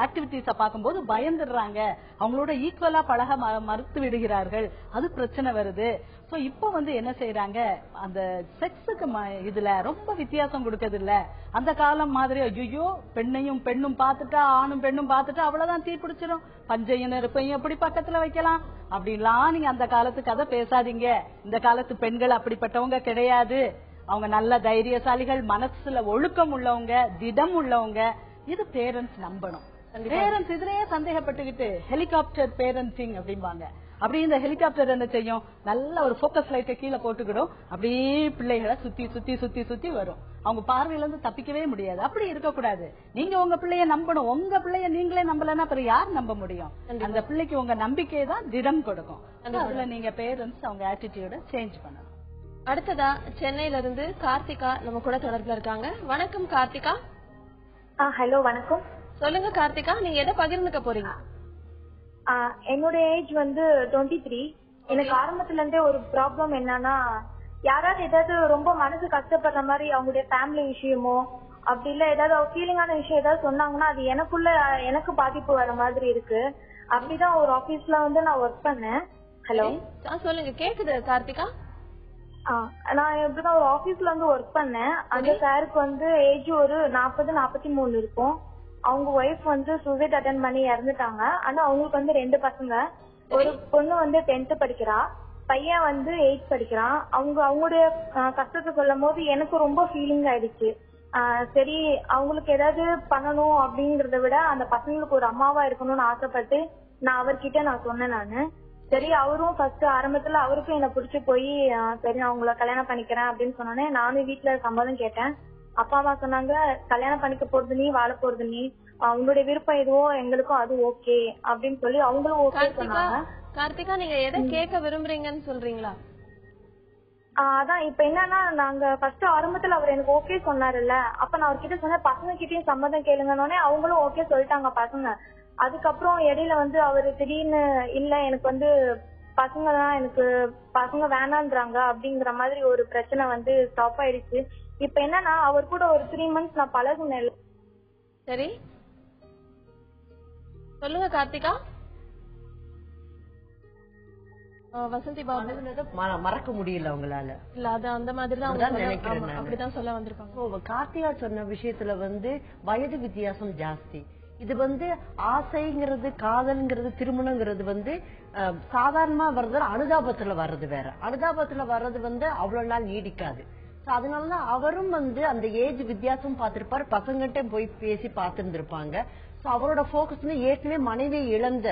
ஆக்டிவிட்டிஸ பார்க்கும்போது பயந்துடுறாங்க, அவங்களோட ஈக்குவலா பழக மறுத்து விடுகிறார்கள், அது பிரச்சனை வருது. சோ இப்போ வந்து என்ன செய்யறாங்க, அந்த செக்ஸுக்கு இதுல ரொம்ப வித்தியாசம் கொடுக்கறது இல்ல. அந்த காலம் மாதிரி ஐயோ பெண்ணையும் பெண்ணும் பார்த்துட்டா, ஆணும் பெண்ணும் பார்த்துட்டா அவ்வளவுதான் தீ பிடிச்சிடும், பஞ்சையும் நெருப்பையும் எப்படி பக்கத்துல வைக்கலாம் அப்படின்லாம் நீங்க அந்த காலத்து கதை பேசாதீங்க. இந்த காலத்து பெண்கள் அப்படிப்பட்டவங்க கிடையாது. அவங்க நல்ல தைரியசாலிகள், மனசுல ஒழுக்கம் உள்ளவங்க, திடம் உள்ளவங்க. இது பேரண்ட்ஸ் நம்பணும். பேரண்ட்ஸ் இதுலயே சந்தேகப்பட்டுக்கிட்டு ஹெலிகாப்டர் பேரண்டிங் அப்படிம்பாங்க. அப்படி இந்த ஹெலிகாப்டர் என்ன செய்யும், நல்ல ஒரு போக்கஸ் லைட்ட கீழே போட்டுக்கிடும், அப்படியே பிள்ளைகளை சுத்தி சுத்தி சுத்தி சுத்தி வரும். அவங்க பார்வையில இருந்து தப்பிக்கவே முடியாது. அப்படி இருக்கக்கூடாது. நீங்க உங்க பிள்ளைய நம்பணும். உங்க பிள்ளைய நீங்களே நம்பலன்னா அப்புறம் யார் நம்ப முடியும்? அந்த பிள்ளைக்கு உங்க நம்பிக்கை தான் திடம் கொடுக்கும். அதுல நீங்க பேரண்ட்ஸ் அவங்க ஆட்டிடியூட சேஞ்ச் பண்ணணும். அடுத்ததா சென்னையில இருந்து கார்த்திகா நம்ம கூட தொடர்புல இருக்காங்க. வணக்கம் கார்த்திகா. ஹலோ வணக்கம். சொல்லுங்க கார்த்திகா, நீங்க எதை பகிர்ந்துக்க போறீங்க? என்னோட ஏஜ் வந்து 23. எனக்கு ஆரம்பத்துல இருந்தே ஒரு ப்ராப்ளம் என்னன்னா, யாராவது ஏதாவது ரொம்ப மனசு கஷ்டப்படுற மாதிரி அவங்களுடைய ஃபேமிலி விஷயமோ அப்படி இல்ல ஏதாவது ஃபீலிங்கான விஷயம் ஏதாவது சொன்னாங்கன்னா அது எனக்கு பாதிப்பு வர மாதிரி இருக்கு. அப்படிதான் ஒரு ஆபீஸ்ல வந்து நான் ஒர்க் பண்ணேன். ஹலோ சொல்லுங்க, கேக்குது கார்த்திகா. நான் இப்படிதான் ஒரு ஆபீஸ்ல வந்து ஒர்க் பண்ணேன். அந்த சாருக்கு வந்து ஏஜ் ஒரு 40-43 இருக்கும். அவங்க ஒய்ஃப் வந்து சூசைட் அட்டன் பண்ணி இறந்துட்டாங்க. ஆனா அவங்களுக்கு வந்து 2 பசங்க. ஒரு பொண்ணு வந்து 10th படிக்கிறா, பையன் வந்து 8th படிக்கிறான். அவங்களுடைய கஷ்டத்தை சொல்லும் போது எனக்கு ரொம்ப ஃபீலிங் ஆயிடுச்சு. சரி அவங்களுக்கு ஏதாவது பண்ணணும் அப்படிங்கறத விட அந்த பசங்களுக்கு ஒரு அம்மாவா இருக்கணும்னு ஆசைப்பட்டு நான் அவர்கிட்ட நான் சொன்னேன். நானு சரி, அவரும் ஃபர்ஸ்ட் ஆரம்பத்துல அவருக்கும் என்ன பிடிச்சு போய் சரி நான் உங்களை கல்யாணம் பண்ணிக்கிறேன் அப்படின்னு சொன்னோன்னே நானும் வீட்டுல சம்மதம் கேட்டேன். அப்பா அம்மா சொன்னாங்க, கல்யாணம் பண்ணிக்க போறது நீ, வாழ போறது நீ, உங்களுடைய விருப்பம் எதுவோ எங்களுக்கும் அது ஓகே அப்படின்னு சொல்லி அவங்களும் ஓகே சொன்னாங்க. கார்த்திகா, நீங்க எதை கேட்க விரும்புறீங்கன்னு சொல்றீங்களா? அதான் இப்ப என்னன்னா, நாங்க ஃபர்ஸ்ட் ஆரம்பத்துல அவர் எனக்கு ஓகே சொன்னாருல்ல, அப்ப நான் அவர்கிட்ட சொன்னேன் பசங்க கிட்டயும் சம்மதம் கேளுங்கன்னே அவங்களும் ஓகே சொல்லிட்டாங்க பசங்க. அதுக்கப்புறம் இடையில வந்து அவரு திடீர்னு இல்ல எனக்கு வந்து பசங்க தான், எனக்கு பசங்க வேணான்றாங்க அப்படிங்கிற மாதிரி ஒரு பிரச்சனை வந்து ஸ்டாப் ஆயிடுச்சு. இப்ப என்னன்னா அவர் கூட ஒரு 3 months நான் பழகுனேன். சரி சொல்லுங்க கார்த்திகா. வசந்தி பாபு மறக்க முடியல அவங்களால. இல்ல அது அந்த மாதிரி தான் நினைக்கிறேன், அப்படிதான் சொல்ல வந்திருப்பாங்க. கார்த்திகா சொன்ன விஷயத்துல வந்து வயது வித்தியாசம் ஜாஸ்தி. இது வந்து ஆசைங்கிறது, காதல்ங்கிறது, திருமணங்கிறது வந்து சாதாரணமா வர்றது, அனுதாபத்துல வர்றது வேற. அனுதாபத்துல வர்றது வந்து அவ்வளவு நாள் நீடிக்காது. அதனாலதான் அவரும் வந்து அந்த ஏஜ் வித்தியாசம் பார்த்திருப்பாரு, பசங்கிட்ட போய் பேசி பார்த்திருந்திருப்பாங்க. அவரோட போக்கஸ் வந்து ஏற்கனவே மனைவியை இழந்த,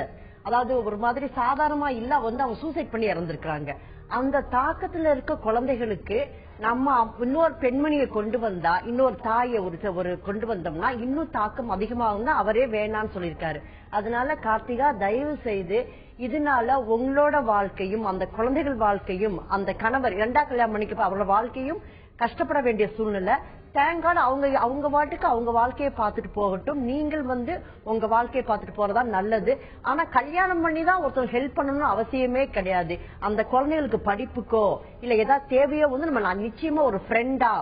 அதாவது ஒரு மாதிரி சாதாரணமா இல்ல வந்து அவங்க சூசைட் பண்ணி இறந்திருக்காங்க. அந்த தாக்கத்துல இருக்க குழந்தைகளுக்கு நம்ம இன்னொரு பெண்மணியை கொண்டு வந்தா, இன்னொரு தாயை ஒரு கொண்டு வந்தோம்னா இன்னும் தாக்கம் அதிகமாகும். அவரே வேணான்னு சொல்லியிருக்காரு. அதனால கார்த்திகா, தயவு செய்து இதனால உங்களோட வாழ்க்கையும் அந்த குழந்தைகள் வாழ்க்கையும் அந்த கணவர் 2ஆம் கல்யாணம் பண்ணிக்க அவரோட வாழ்க்கையும் கஷ்டப்பட வேண்டிய சூழ்நிலை. தேங்காட் அவங்க வாட்டுக்கு அவங்க வாழ்க்கையை பார்த்துட்டு போகட்டும். நீங்கள் வந்து உங்க வாழ்க்கையை பார்த்துட்டு போறதா நல்லது. ஆனா கல்யாணம் பண்ணி தான் ஒருத்தர் ஹெல்ப் பண்ணணும்னு அவசியமே கிடையாது. அந்த குழந்தைகளுக்கு படிப்புக்கோ இல்ல ஏதாவது தேவையோ வந்து நம்ம நிச்சயமா ஒரு ஃப்ரெண்டா,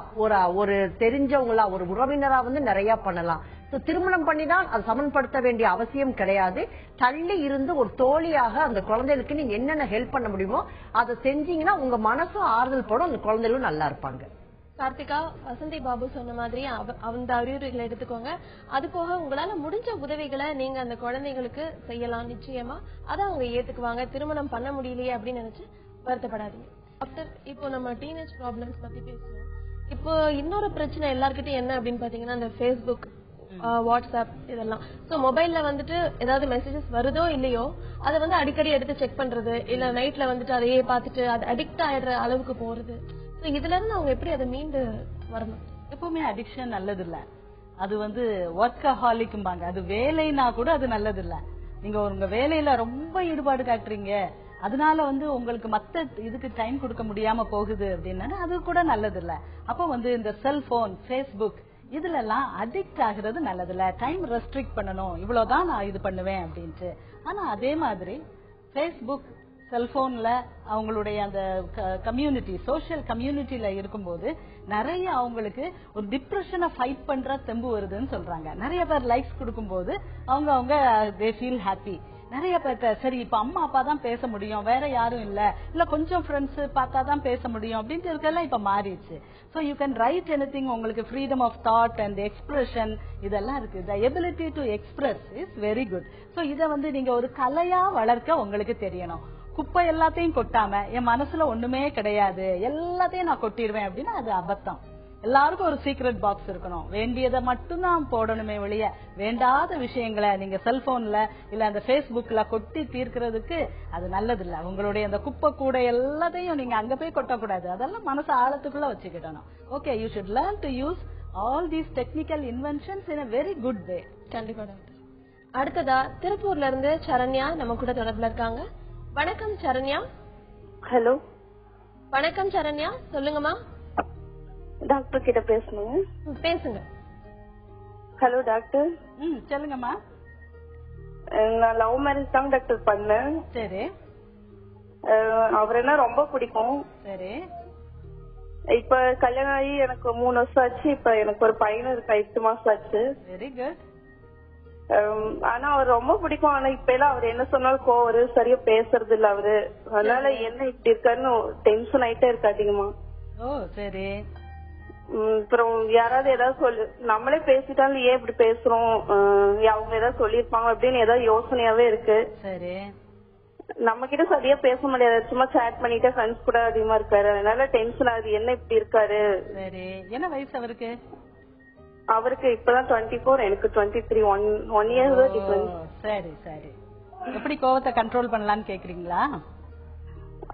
ஒரு தெரிஞ்சவங்களா, ஒரு உறவினரா வந்து நிறைய பண்ணலாம். திருமணம் பண்ணிதான் அது சமன்படுத்த வேண்டிய அவசியம் கிடையாது. தள்ளி இருந்து ஒரு தோழியாக அந்த குழந்தைகளுக்கு நீங்க என்னென்ன ஹெல்ப் பண்ண முடியுமோ அதை செஞ்சீங்கன்னா உங்க மனசும் ஆறுதல் படும், அந்த குழந்தைகளும் நல்லா இருப்பாங்க. கார்த்திகா, வசந்தி பாபு சொன்ன மாதிரி அந்த அறிவுரைகளை எடுத்துக்கோங்க. அது போக உங்களால முடிஞ்ச உதவிகளை நீங்க அந்த குழந்தைகளுக்கு செய்யலாம். நிச்சயமா அதை அவங்க ஏத்துக்குவாங்க. திருமணம் பண்ண முடியலையே அப்படின்னு நினைச்சு வருத்தப்படாதீங்க. டாக்டர், இப்போ நம்ம டீனேஜ் ப்ராப்ளம்ஸ் பத்தி பேசுவோம். இப்போ இன்னொரு பிரச்சனை எல்லார்கிட்டயும் என்ன அப்படின்னு பாத்தீங்கன்னா, இந்த Facebook, வாட்ஸ்அப் இதெல்லாம். சோ மொபைல்ல வந்துட்டு ஏதாவது மெசேஜஸ் வருதோ இல்லையோ அதை வந்து அடிக்கடி எடுத்து செக் பண்றது, இல்ல நைட்ல வந்துட்டு அதையே பார்த்துட்டு அது அடிக்ட் ஆயிடுற அளவுக்கு போறது. இதுல இருந்து அவங்க எப்படி அதை மீண்டு வரணும்? எப்பவுமே அடிக்ஷன் நல்லது இல்ல. அது வந்து ஒர்க்கஹாலிக்கும்பாங்க. அது வேலைனா கூட அது நல்லது இல்ல. நீங்க உங்க வேலையில ரொம்ப ஈடுபாடு காட்டுறீங்க, அதனால வந்து உங்களுக்கு மத்த இதுக்கு டைம் கொடுக்க முடியாம போகுது அப்படின்னா அது கூட நல்லது இல்ல. அப்போ வந்து இந்த செல்போன், Facebook இதுல எல்லாம் அடிக்ட் ஆகுறது நல்லது இல்ல. டைம் ரெஸ்ட்ரிக்ட் பண்ணணும், இவ்வளவுதான் நான் இது பண்ணுவேன் அப்படின்ட்டு. ஆனா அதே மாதிரி Facebook, செல்போன்ல அவங்களுடைய அந்த கம்யூனிட்டி, சோசியல் கம்யூனிட்டியில இருக்கும்போது நிறைய அவங்களுக்கு ஒரு டிப்ரெஷனை ஃபைட் பண்ற தெம்பு வருதுன்னு சொல்றாங்க. நிறைய பேர் லைக்ஸ் கொடுக்கும்போது அவங்க they feel happy. நிறைய பேர்ட்ட சரி இப்ப அம்மா அப்பா தான் பேச முடியும், வேற யாரும் இல்ல கொஞ்சம் ஃப்ரெண்ட்ஸ் பார்த்தா தான் பேச முடியும் அப்படின்ட்டு இருக்கெல்லாம் இப்ப மாறிடுச்சு. So you can write anything. உங்களுக்கு freedom of thought and expression இதெல்லாம் இருக்கு. The ability to express is very good. So இத வந்து நீங்க ஒரு கலையா வளர்க்க உங்களுக்கு தெரியணும். குப்பை எல்லாத்தையும் கொட்டாம என் மனசுல ஒண்ணுமே கிடையாது எல்லாத்தையும் நான் கொட்டிடுவேன் அப்படின்னா அது அபத்தம். எல்லாருக்கும் ஒரு சீக்ரெட் பாக்ஸ் இருக்கணும். வேண்டியதை மட்டும் தான் போடணுமே வெளிய வேண்டாத விஷயங்களை நீங்க செல்போன்ல இல்ல அந்த Facebookல கொட்டி தீர்க்கிறதுக்கு அது நல்லது இல்ல. உங்களுடைய அந்த குப்பை கூட எல்லாத்தையும் நீங்க அங்க போய் கொட்டக்கூடாது. அதெல்லாம் மனசு ஆழத்துக்குள்ள வச்சுக்கிடணும். Okay, you should learn to use all these technical inventions in a very good way. கண்டிப்பா டாக்டர். அடுத்ததா திருப்பூர்ல இருந்து சரண்யா நம்ம கூட தொடர்புல இருக்காங்க. வணக்கம் சரண்யா. ஹலோ. வணக்கம் சரண்யா, சொல்லுங்கம்மா. டாக்டர் கிட்ட பேசணுங்க. பேசுங்க. Hello doctor. சொல்லுங்கம்மா. நான் லவ் மேரேஜ் தான் டாக்டர் பண்ணேன். சரி. அவர் என்ன ரொம்ப பிடிக்கும். சரி. இப்ப கல்யாணம் ஆகி எனக்கு 3 வருஷம் ஆச்சு. இப்ப எனக்கு ஒரு பையன் இருக்கு, 8 மாசம் ஆச்சு. Very good. ஆனா அவர் ரொம்ப பிடிக்கும். ஆனா இப்ப எல்லாம் அவர் என்ன சொன்னாலும் கோவரு சரியா பேசுறது இல்ல அவரு. அதனால என்ன இப்படி இருக்காருன்னு டென்ஷன் ஆயிட்டே இருக்கு அதிகமா. ஓ சரி. அப்புறம் யாராவது ஏதாவது சொல்லு, நம்மளே பேசிட்டாலும் ஏன் இப்படி பேசுறோம், அவங்க ஏதாவது சொல்லிருப்பாங்க அப்படின்னு ஏதாவது யோசனையாவே இருக்கு. சரி. நம்ம கிட்ட சரியா பேச முடியாது, சும்மா சேட் பண்ணிட்டு ஃப்ரெண்ட்ஸ் கூட அதிகமா இருக்காரு. அதனால டென்ஷன் ஆகுது, என்ன இப்படி இருக்காரு. சரி. என்ன வயசு அவருக்கு? அவருக்கு இப்பதான் 24, எனக்கு 23. 1 year டிஃபரன்ஸ். சரி சரி. எப்படி கோவத்தை கண்ட்ரோல் பண்ணலாம்னு கேக்குறீங்களா?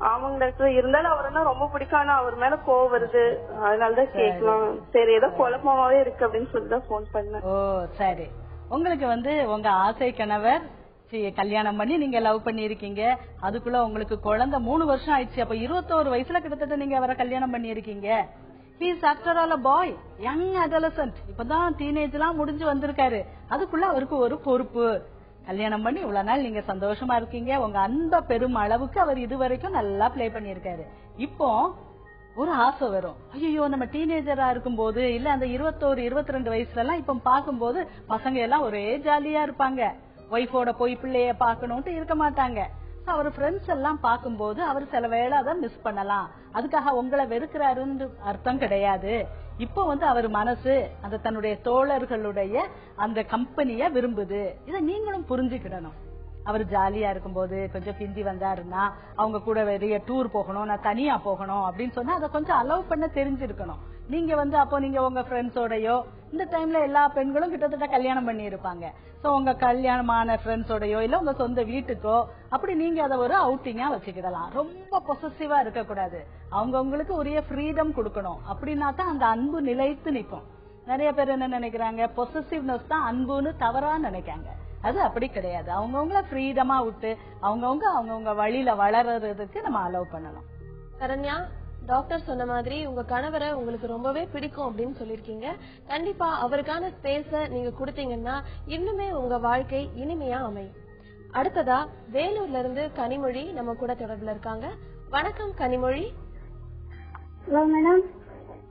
ஆமாங்க டாக்டர். இருந்தாலும் அவருன்னா ரொம்ப பிடிக்கும். ஆனா அவர் மேல கோவம் வருது, அதனாலதான் கேட்கலாம். சரி, ஏதோ குழப்பமாவே இருக்கு அப்படின்னு சொல்லிதான் போன் பண்ணேன். ஓ சரி. உங்களுக்கு வந்து உங்க ஆசை கணவர் கல்யாணம் பண்ணி நீங்க லவ் பண்ணி இருக்கீங்க. அதுக்குள்ள உங்களுக்கு குழந்தை 3 வருஷம் ஆயிடுச்சு. அப்ப 21 வயசுல கிட்டத்தட்ட நீங்க அவரை கல்யாணம் பண்ணி இருக்கீங்க. He is after all a boy, young adolescent. இப்பதான் டீனேஜ் எல்லாம் முடிஞ்சு வந்திருக்காரு. அதுக்குள்ள அவருக்கு ஒரு பொறுப்பு. கல்யாணம் பண்ணி இவ்வளவு நாள் நீங்க சந்தோஷமா இருக்கீங்க. உங்க அன்ப பெரும் அளவுக்கு அவர் இதுவரைக்கும் நல்லா பிளே பண்ணிருக்காரு. இப்போ ஒரு ஆசை வரும், ஐயோ நம்ம டீனேஜரா இருக்கும் போது இல்ல அந்த 21, 22 வயசுல எல்லாம் இப்ப பாக்கும்போது பசங்க எல்லாம் ஒரே ஜாலியா இருப்பாங்க. ஒய்ஃபோட போய் பிள்ளைய பாக்கணும்ட்டு இருக்க மாட்டாங்க. அவர் ஃப்ரெண்ட்ஸ் எல்லாம் பாக்கும்போது அவர் சில வேளை அதை மிஸ் பண்ணலாம். அதுக்காக உங்களை வெறுக்கிறாருன்னு அர்த்தம் கிடையாது. இப்போ வந்து அவர் மனசு அந்த தன்னுடைய தோழர்களுடைய அந்த கம்பெனிய விரும்புது. இதை நீங்களும் புரிஞ்சுக்கிடணும். அவர் ஜாலியா இருக்கும்போது கொஞ்சம் பிந்தி வந்தாருன்னா அவங்க கூட வெளிய டூர் போகணும், நான் தனியா போகணும் அப்படின்னு சொன்னா அதை கொஞ்சம் அலோவ் பண்ண தெரிஞ்சிருக்கணும். நீங்க வந்து அப்போ நீங்க உங்க ஃப்ரெண்ட்ஸோடயோ இந்த டைம்ல எல்லா பெண்களும் கிட்டத்தட்ட கல்யாணம் பண்ணி இருப்பாங்க. சோ உங்க கல்யாணமான ஃப்ரெண்ட்ஸோடயோ இல்ல உங்க சொந்த வீட்டுக்கோ அப்படி நீங்க அதை ஒரு அவுட்டிங்கா வச்சுக்கிடலாம். ரொம்ப பொசசிவா இருக்க கூடாது. அவங்கவுங்களுக்கு உரிய ஃப்ரீடம் கொடுக்கணும். அப்படின்னா தான் அந்த அன்பு நிலைத்து நிற்கும். நிறைய பேர் என்ன நினைக்கிறாங்க, பொசசிவ்னஸ் தான் அன்புன்னு தவறா நினைக்காங்க. அது அப்படி கிடையாது. அவங்கவுங்கள ஃப்ரீடமா விட்டு அவங்கவுங்க வழியில வளர்றதுக்கு நம்ம அலோவ் பண்ணணும். சரண்யா, டாக்டர் சொன்ன மாதிரி உங்க கணவரை உங்களுக்கு ரொம்பவே பிடிக்கும் அப்படின்னு சொல்லிருக்கீங்க. கண்டிப்பா அவருக்கான ஸ்பேஸ நீங்க கொடுத்தீங்கன்னா இன்னுமே உங்க வாழ்க்கை இனிமையா அமையும். அடுத்ததா வேலூர்ல இருந்து கனிமொழி நம்ம கூட தொடர்புல இருக்காங்க. வணக்கம் கனிமொழி.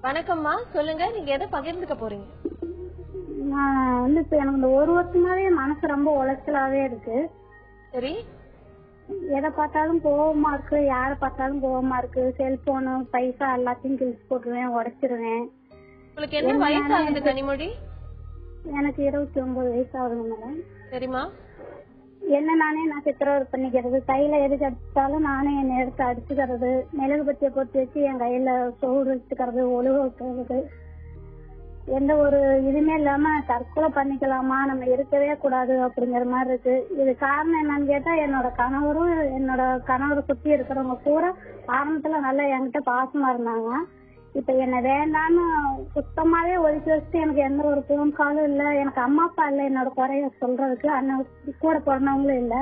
வணக்கம்மா, சொல்லுங்க, நீங்க எதை பகிர்ந்துக்க போறீங்க? நான் வந்து இப்ப எனக்கு இந்த 1 வருஷமாவே மனசு ரொம்ப உளைச்சலாவே இருக்கு. சரி. எதை பார்த்தாலும் கோவமா இருக்கு, யாரை பார்த்தாலும் கோவமா இருக்கு. செல்போனு பைசா எல்லாத்தையும் கிழிச்சு போட்டுருவேன், உடைச்சிருவேன். உங்களுக்கு என்ன வயசு ஆகுது கனிமொழி? எனக்கு 29 வயசு ஆகுதுங்க மேடம். சரிமா. என்ன நானே நான் சித்திரவதை பண்ணிக்கிறது, கையில எதுக்கு அடிச்சாலும் நானே என்னை எடுத்து அடிச்சுக்கிறது, மிளகு பத்திய பொத்தி வச்சு என் கையில சோறு வச்சுக்கிறது, ஒழுக வைக்கிறது, எந்த ஒரு இதுமே இல்லாம தற்கொலை பண்ணிக்கலாமா, நம்ம இருக்கவே கூடாது அப்படிங்கிற மாதிரி இருக்கு. இது காரணம் என்னன்னு கேட்டா, என்னோட கணவரை சுத்தி இருக்கிறவங்க பூரா ஆரம்பத்துல நல்லா என்கிட்ட பாசமா இருந்தாங்க. இப்ப என்ன வேண்டான்னு சுத்தமாவே ஒதுக்கி வச்சுட்டு எனக்கு எந்த ஒரு போன் காலும் இல்ல, எனக்கு அம்மா அப்பா இல்ல என்னோட குறைய சொல்றதுக்கு, அண்ணன் கூட பிறந்தவங்களும் இல்ல.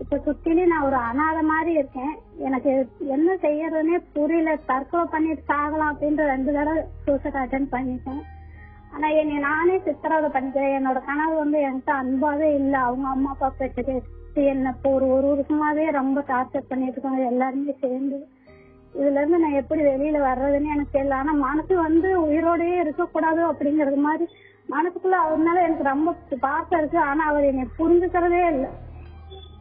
இப்ப சுத்திலும் நான் ஒரு அனாத மாதிரி இருக்கேன். எனக்கு என்ன செய்யறதுன்னே புரியல. தற்கொலை பண்ணிட்டு சாகலாம் அப்படின்ற 2 தடவை சூசைட் அட்டென்ட் பண்ணிட்டேன். ஆனா என்னை நானே சித்திரவதை பண்ணிக்கிறேன். என்னோட கனவு என்கிட்ட அன்பாவே இல்ல. அவங்க அம்மா அப்பா பெற்று என்ன இப்போ ஒரு வருஷமாவே ரொம்ப டார்ச்சர் பண்ணிட்டு இருக்காங்க எல்லாருமே சேர்ந்து. இதுல இருந்து நான் எப்படி வெளியில வர்றதுன்னு எனக்கு தெரியல. ஆனா மனசு உயிரோடயே இருக்கக்கூடாது அப்படிங்கறது மாதிரி மனசுக்குள்ள அவர்னால எனக்கு ரொம்ப பாசம் இருக்கு. ஆனா அவர் என்னை புரிஞ்சுக்கிறதே இல்ல.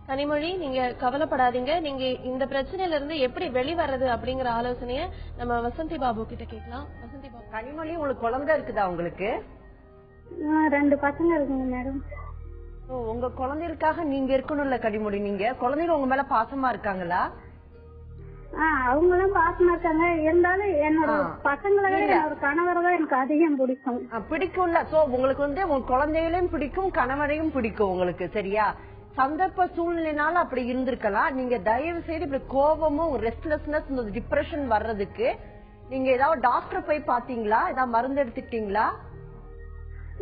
கனிமொழி, நீங்க கவலைப்படாதீங்க. நீங்க இந்த பிரச்சனையில இருந்து எப்படி வெளிவரது அப்படிங்கிற ஆலோசனைய நம்ம வசந்தி பாபு கிட்ட கேட்கலாம். வசந்தி பாபு. கனிமொழி, உங்களுக்கு குழந்தை இருக்குதா? உங்களுக்கு 2 பசங்க இருக்குங்க மேடம். உங்க குழந்தைகளுக்காக நீங்க இருக்கணும்ல கனிமொழி. நீங்க குழந்தைகள் உங்க மேல பாசமா இருக்காங்களா? அவங்களும் பாசமா இருக்காங்க. இருந்தாலும் என்னோட பசங்களை விட என்னோட கணவரை தான் எனக்கு அதிகம் பிடிக்கும். பிடிக்கும்ல. சோ உங்களுக்கு உங்க குழந்தைகளையும் பிடிக்கும், கணவரையும் பிடிக்கும் உங்களுக்கு. சரியா? சந்தர்ப்ப சூழ்நிலைனால அப்படி இருந்திருக்கலாம். நீங்க தயவு செய்து இப்படி கோபமும் ரெஸ்ட்லெஸ்னஸ், டிப்ரெஷன் வர்றதுக்கு நீங்க ஏதாவது டாக்டர் போய் பாத்தீங்களா? ஏதாவது மருந்து எடுத்துக்கிட்டீங்களா?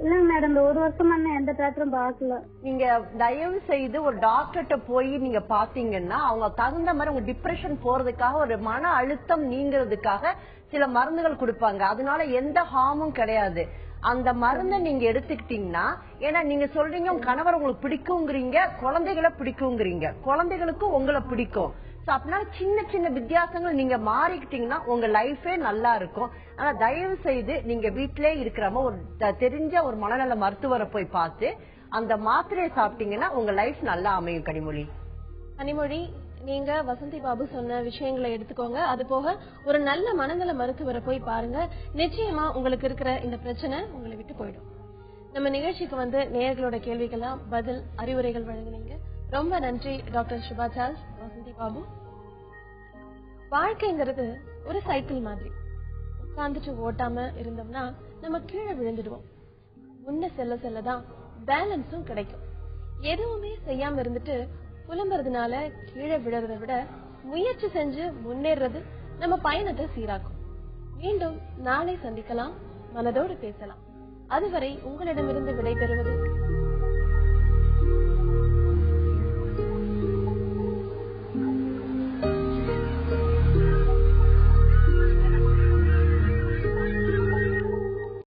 இல்லங்க மேடம், இந்த 1 வருஷமா எந்த டாக்டரும் பாக்கல. நீங்க தயவு செய்து ஒரு டாக்டர்கிட்ட போய் நீங்க பாத்தீங்கன்னா அவங்க தகுந்த மாதிரி உங்க டிப்ரெஷன் போறதுக்காக, ஒரு மன அழுத்தம் நீங்கிறதுக்காக சில மருந்துகள் கொடுப்பாங்க. அதனால எந்த ஹார்மும் கிடையாது. அந்த மருந்தை நீங்க எடுத்துக்கிட்டீங்கன்னா, ஏன்னா நீங்க சொல்றீங்க உங்க கணவர் உங்களுக்கு பிடிக்குங்கிறீங்க, குழந்தைகளை பிடிக்குங்கிறீங்க, குழந்தைகளுக்கும் உங்களை பிடிக்கும். அப்படின்னா சின்ன சின்ன வித்தியாசங்கள் நீங்க மாறிக்கிட்டீங்கன்னா உங்க லைஃபே நல்லா இருக்கும். ஆனா தயவு செய்து நீங்க வீட்டிலே இருக்கிறவங்க ஒரு தெரிஞ்ச ஒரு மனநல மருத்துவரை போய் பார்த்து அந்த மாத்திரையை சாப்பிட்டீங்கன்னா உங்க லைஃப் நல்லா அமையும். கனிமொழி. கனிமொழி, நீங்க வசந்தி பாபு சொன்ன விஷயங்களை எடுத்துக்கோங்க. அது போக ஒரு நல்ல மனநல மருத்துவரை போய் பாருங்க. நிச்சயமா உங்களுக்கு இருக்கிற இந்த பிரச்சனை உங்களை விட்டு போயிடும். நம்ம நிகழ்ச்சிக்கு நேயர்களோட கேள்விகள்லாம் பதில் அறிவுரைகள் வழங்குனீங்க. ரொம்ப நன்றி டாக்டர் சுபா சார்ல்ஸ், வசந்தி பாபு. வாழ்க்கைங்கிறது ஒரு சைக்கிள் மாதிரி. உட்கார்ந்துட்டு ஓட்டாம இருந்தோம்னா நம்ம கீழே விழுந்துடுவோம். முன்ன செல்ல செல்லதான் பேலன்ஸும் கிடைக்கும். எதுவுமே செய்யாம இருந்துட்டு புலம்புறதுனால கீழே விழுறதை விட முயற்சி செஞ்சு முன்னேறது நம்ம பயணத்தை சீராக்கும். மீண்டும் நாளை சந்திக்கலாம், மனதோடு பேசலாம். அதுவரை உங்களிடமிருந்து விடைபெறுவது